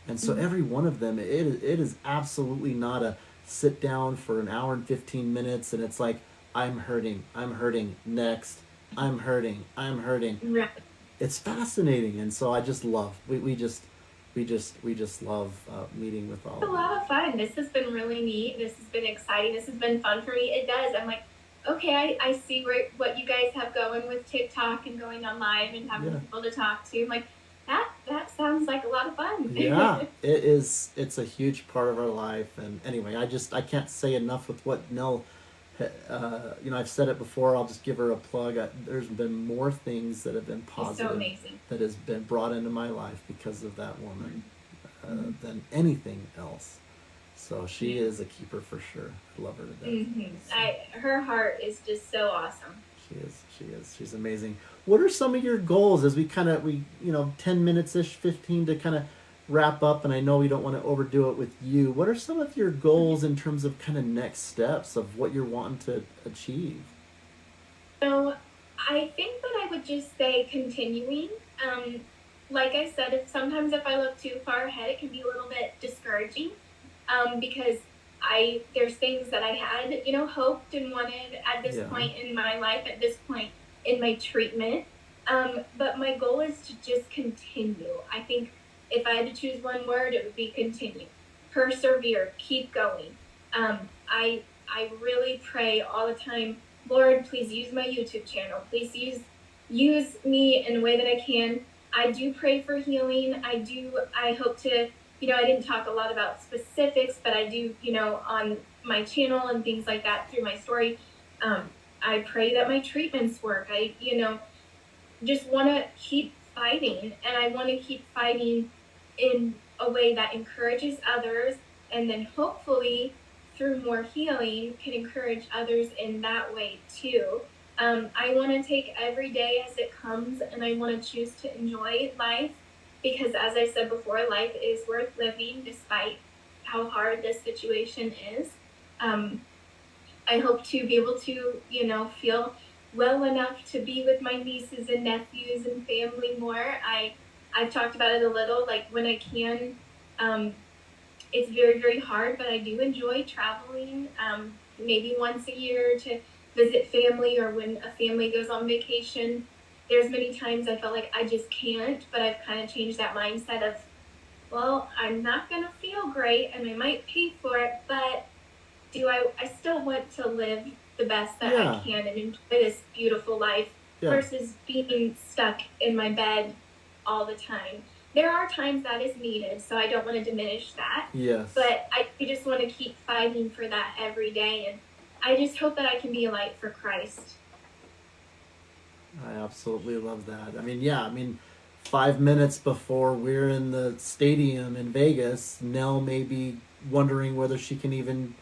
And so every one of them, it is absolutely not a sit down for an hour and 15 minutes and it's like, I'm hurting, next, I'm hurting. Right. It's fascinating. And so I just love, we just love meeting with all A of you. lot of fun. This has been really neat. This has been exciting. This has been fun for me. It does. I'm like, okay, I see what you guys have going with TikTok and going on live and having Yeah. people to talk to. I'm like, that sounds like a lot of fun. Yeah, it is. It's a huge part of our life. And anyway, I can't say enough with what Nell. I've said it before. I'll just give her a plug. There's been more things that have been It's so positive amazing. that has been brought into my life because of that woman than anything else. So she is a keeper for sure. I love her to death. So. Her heart is just so awesome. She is. She is. She's amazing. What are some of your goals as we 10 minutes ish, 15 to kind of wrap up? And I know we don't want to overdo it with you. What are some of your goals in terms of kind of next steps of what you're wanting to achieve? So I think that I would just say continuing. Like I said, sometimes if I look too far ahead, it can be a little bit discouraging because there's things that I had, hoped and wanted at this point in my life, at this point in my treatment. But my goal is to just continue. I think if I had to choose one word, it would be continue. Persevere, keep going. I really pray all the time, Lord, please use my YouTube channel. Please use me in a way that I can. I do pray for healing. I hope to, I didn't talk a lot about specifics, but I do, on my channel and things like that through my story. I pray that my treatments work. I, just want to keep fighting, and I want to keep fighting in a way that encourages others, and then hopefully through more healing can encourage others in that way too. I want to take every day as it comes, and I want to choose to enjoy life because, as I said before, life is worth living despite how hard this situation is. I hope to be able to, feel well enough to be with my nieces and nephews and family more. I've talked about it a little, like when I can. It's very, very hard, but I do enjoy traveling. Maybe once a year to visit family, or when a family goes on vacation. There's many times I felt like I just can't, but I've kind of changed that mindset of, well, I'm not going to feel great and I might pay for it, but I still want to live the best that I can and enjoy this beautiful life versus being stuck in my bed all the time. There are times that is needed, so I don't want to diminish that. Yes. But I just want to keep fighting for that every day, and I just hope that I can be a light for Christ. I absolutely love that. 5 minutes before we're in the stadium in Vegas, Nell may be wondering whether she can even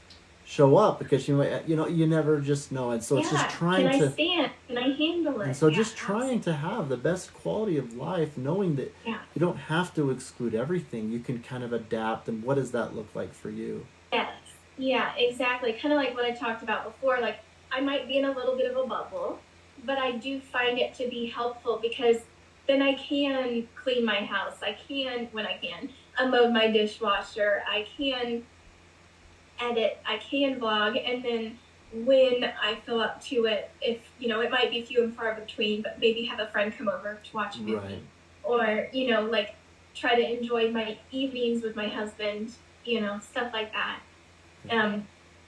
show up because she might, you never just know. And so it's just trying can I stand? Can I handle it? And so just trying to have the best quality of life, knowing that you don't have to exclude everything. You can kind of adapt. And what does that look like for you? Yes. Yeah, exactly. Kind of like what I talked about before. Like, I might be in a little bit of a bubble, but I do find it to be helpful because then I can clean my house. I can, when I can, unload my dishwasher. I can edit. I can vlog. And then when I feel up to it, if, it might be few and far between, but maybe have a friend come over to watch a movie. Right. Or, like try to enjoy my evenings with my husband, stuff like that.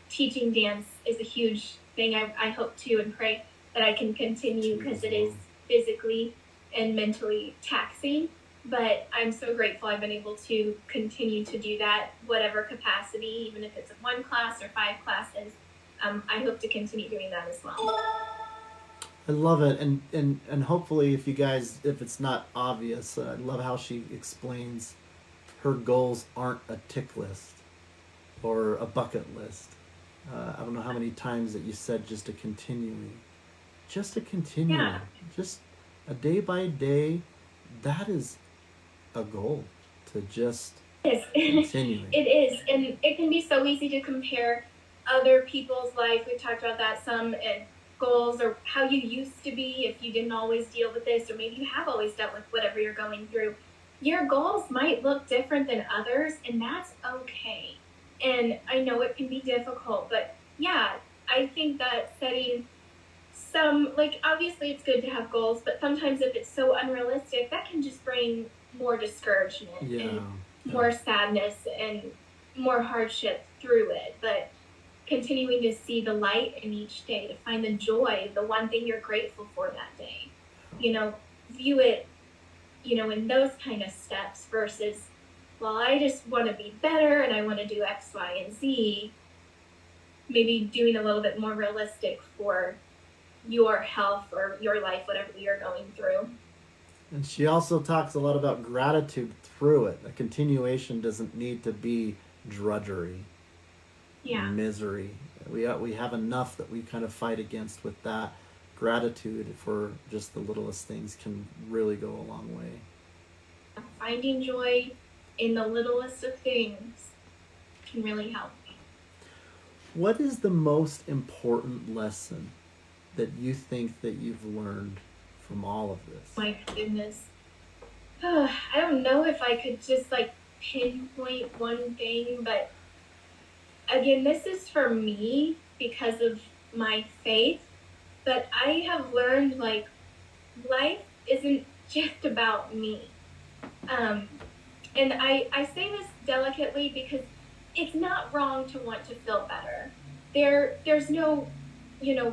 Teaching dance is a huge thing. I hope to and pray that I can continue because it is physically and mentally taxing. But I'm so grateful I've been able to continue to do that, whatever capacity, even if it's 1 class or 5 classes. I hope to continue doing that as well. I love it, and hopefully, if it's not obvious, I love how she explains her goals aren't a tick list or a bucket list. I don't know how many times that you said just a continuing, just a day by day. That is a goal to just continue. It is, and it can be so easy to compare other people's life. We've talked about that some, and goals or how you used to be if you didn't always deal with this, or maybe you have always dealt with whatever you're going through. your goals might look different than others, and that's okay. And I know it can be difficult, but yeah, I think that setting some, like, obviously it's good to have goals, but sometimes if it's so unrealistic, that can just bring more discouragement Yeah. and Yeah. more sadness and more hardship through it. But continuing to see the light in each day, to find the joy, the one thing you're grateful for that day, you know, view it, in those kind of steps versus, well, I just want to be better and I want to do X, Y, and Z. Maybe doing a little bit more realistic for your health or your life, whatever you're going through. And she also talks a lot about gratitude through it. A continuation doesn't need to be drudgery, Yeah. misery. We have enough that we kind of fight against with that. Gratitude for just the littlest things can really go a long way. Finding joy in the littlest of things can really help me. What is the most important lesson that you think that you've learned from all of this? My goodness. I don't know if I could just like pinpoint one thing, but again, this is for me because of my faith. But I have learned like life isn't just about me. Um, and I say this delicately because it's not wrong to want to feel better. There's no,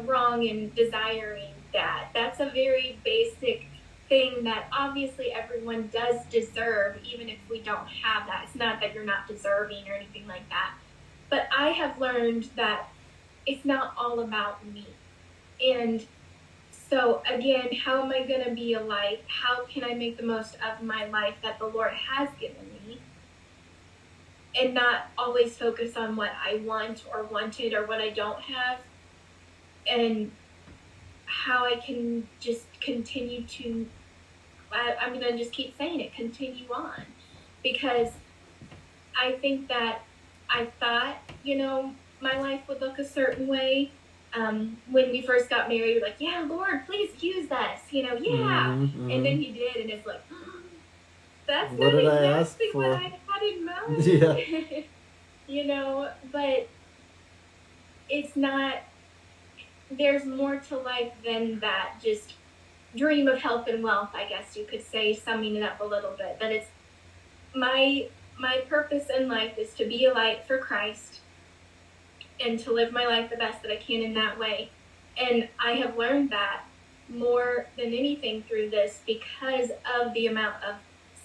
wrong in desiring that. That's a very basic thing that obviously everyone does deserve, even if we don't have that. It's not that you're not deserving or anything like that. But I have learned that it's not all about me. And so again, how am I going to be a light? How can I make the most of my life that the Lord has given me? And not always focus on what I want or wanted or what I don't have. And how I can just continue to, I'm going to just keep saying it, continue on. Because I think that I thought, my life would look a certain way. When we first got married, we're like, yeah, Lord, please use us, yeah. Mm-hmm, mm-hmm. And then He did, and it's like, that's What not did I ask exactly what for? I had in mind. Yeah. But it's not, there's more to life than that. Just dream of health and wealth, I guess you could say, summing it up a little bit. But it's my purpose in life is to be a light for Christ and to live my life the best that I can in that way. And I have learned that more than anything through this because of the amount of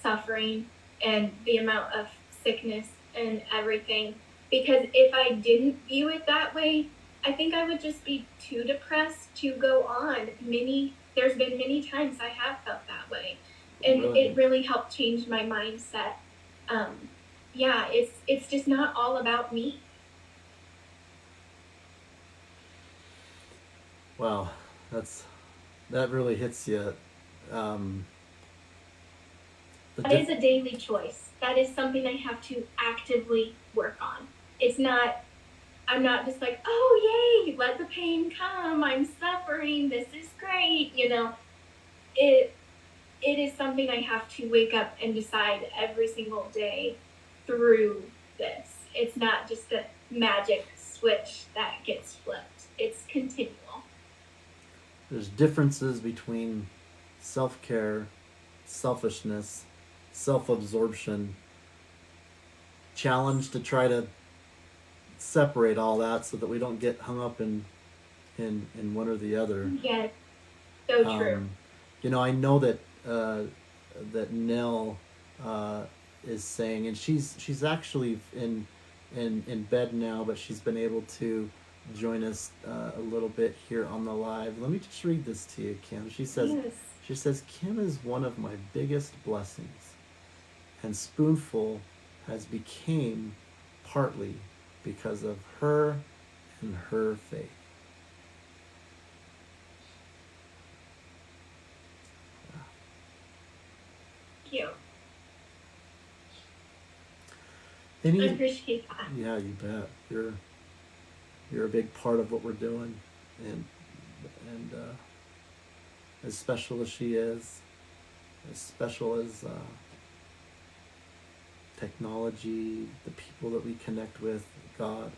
suffering and the amount of sickness and everything. Because if I didn't view it that way, I think I would just be too depressed to go on. There's been many times I have felt that way. And Really? it really helped change my mindset. Yeah, it's just not all about me. Wow, that really hits you. Um, That is a daily choice. That is something I have to actively work on. It's not, I'm not just like, oh, yay, let the pain come. I'm suffering. This is great. It, it is something I have to wake up and decide every single day through this. It's not just a magic switch that gets flipped. It's continual. There's differences between self-care, selfishness, self-absorption, challenge to try to separate all that so that we don't get hung up in one or the other. Yes, so true. I know that that Nell is saying, and she's actually in bed now, but she's been able to join us a little bit here on the live. Let me just read this to you, Kim. She says, Yes. she says, Kim is one of my biggest blessings, and Spoonful has became partly because of her and her faith. Thank you. I appreciate that. Yeah, you bet. You're a big part of what we're doing, and as special as she is, as special as technology, the people that we connect with, God.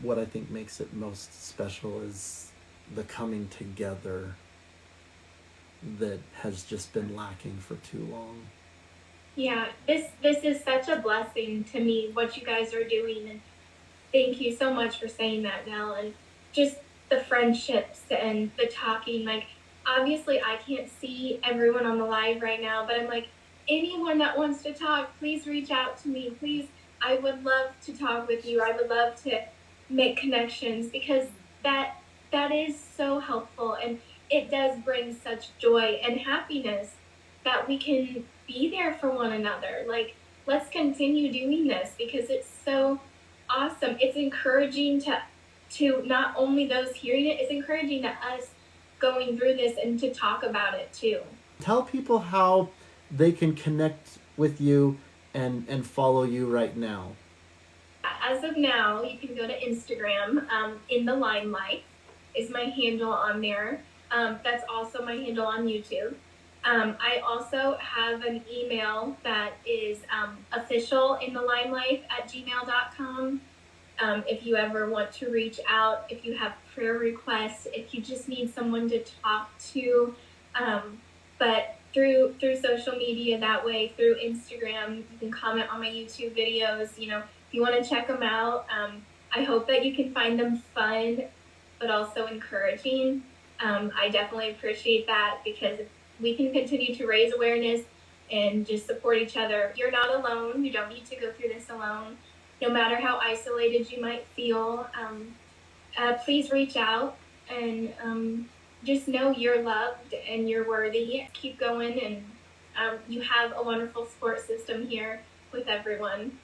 What I think makes it most special is the coming together that has just been lacking for too long. Yeah, this is such a blessing to me what you guys are doing, and thank you so much for saying that, Nell. And just the friendships and the talking. Like, obviously, I can't see everyone on the live right now, but I'm like, anyone that wants to talk, please reach out to me. Please, I would love to talk with you. I would love to make connections because that that is so helpful, and it does bring such joy and happiness that we can be there for one another. Like, let's continue doing this because it's so awesome. It's encouraging to not only those hearing it, it's encouraging to us going through this and to talk about it too. Tell people how they can connect with you and follow you right now. As of now, you can go to Instagram. In the Limelight is my handle on there. That's also my handle on YouTube. I also have an email that is official in the limelight at gmail.com. If you ever want to reach out, if you have prayer requests, if you just need someone to talk to, but through social media that way, through Instagram, you can comment on my YouTube videos. You know, if you want to check them out, I hope that you can find them fun, but also encouraging. I definitely appreciate that because we can continue to raise awareness and just support each other. You're not alone. You don't need to go through this alone. No matter how isolated you might feel, please reach out and just know you're loved and you're worthy. Keep going, and you have a wonderful support system here with everyone.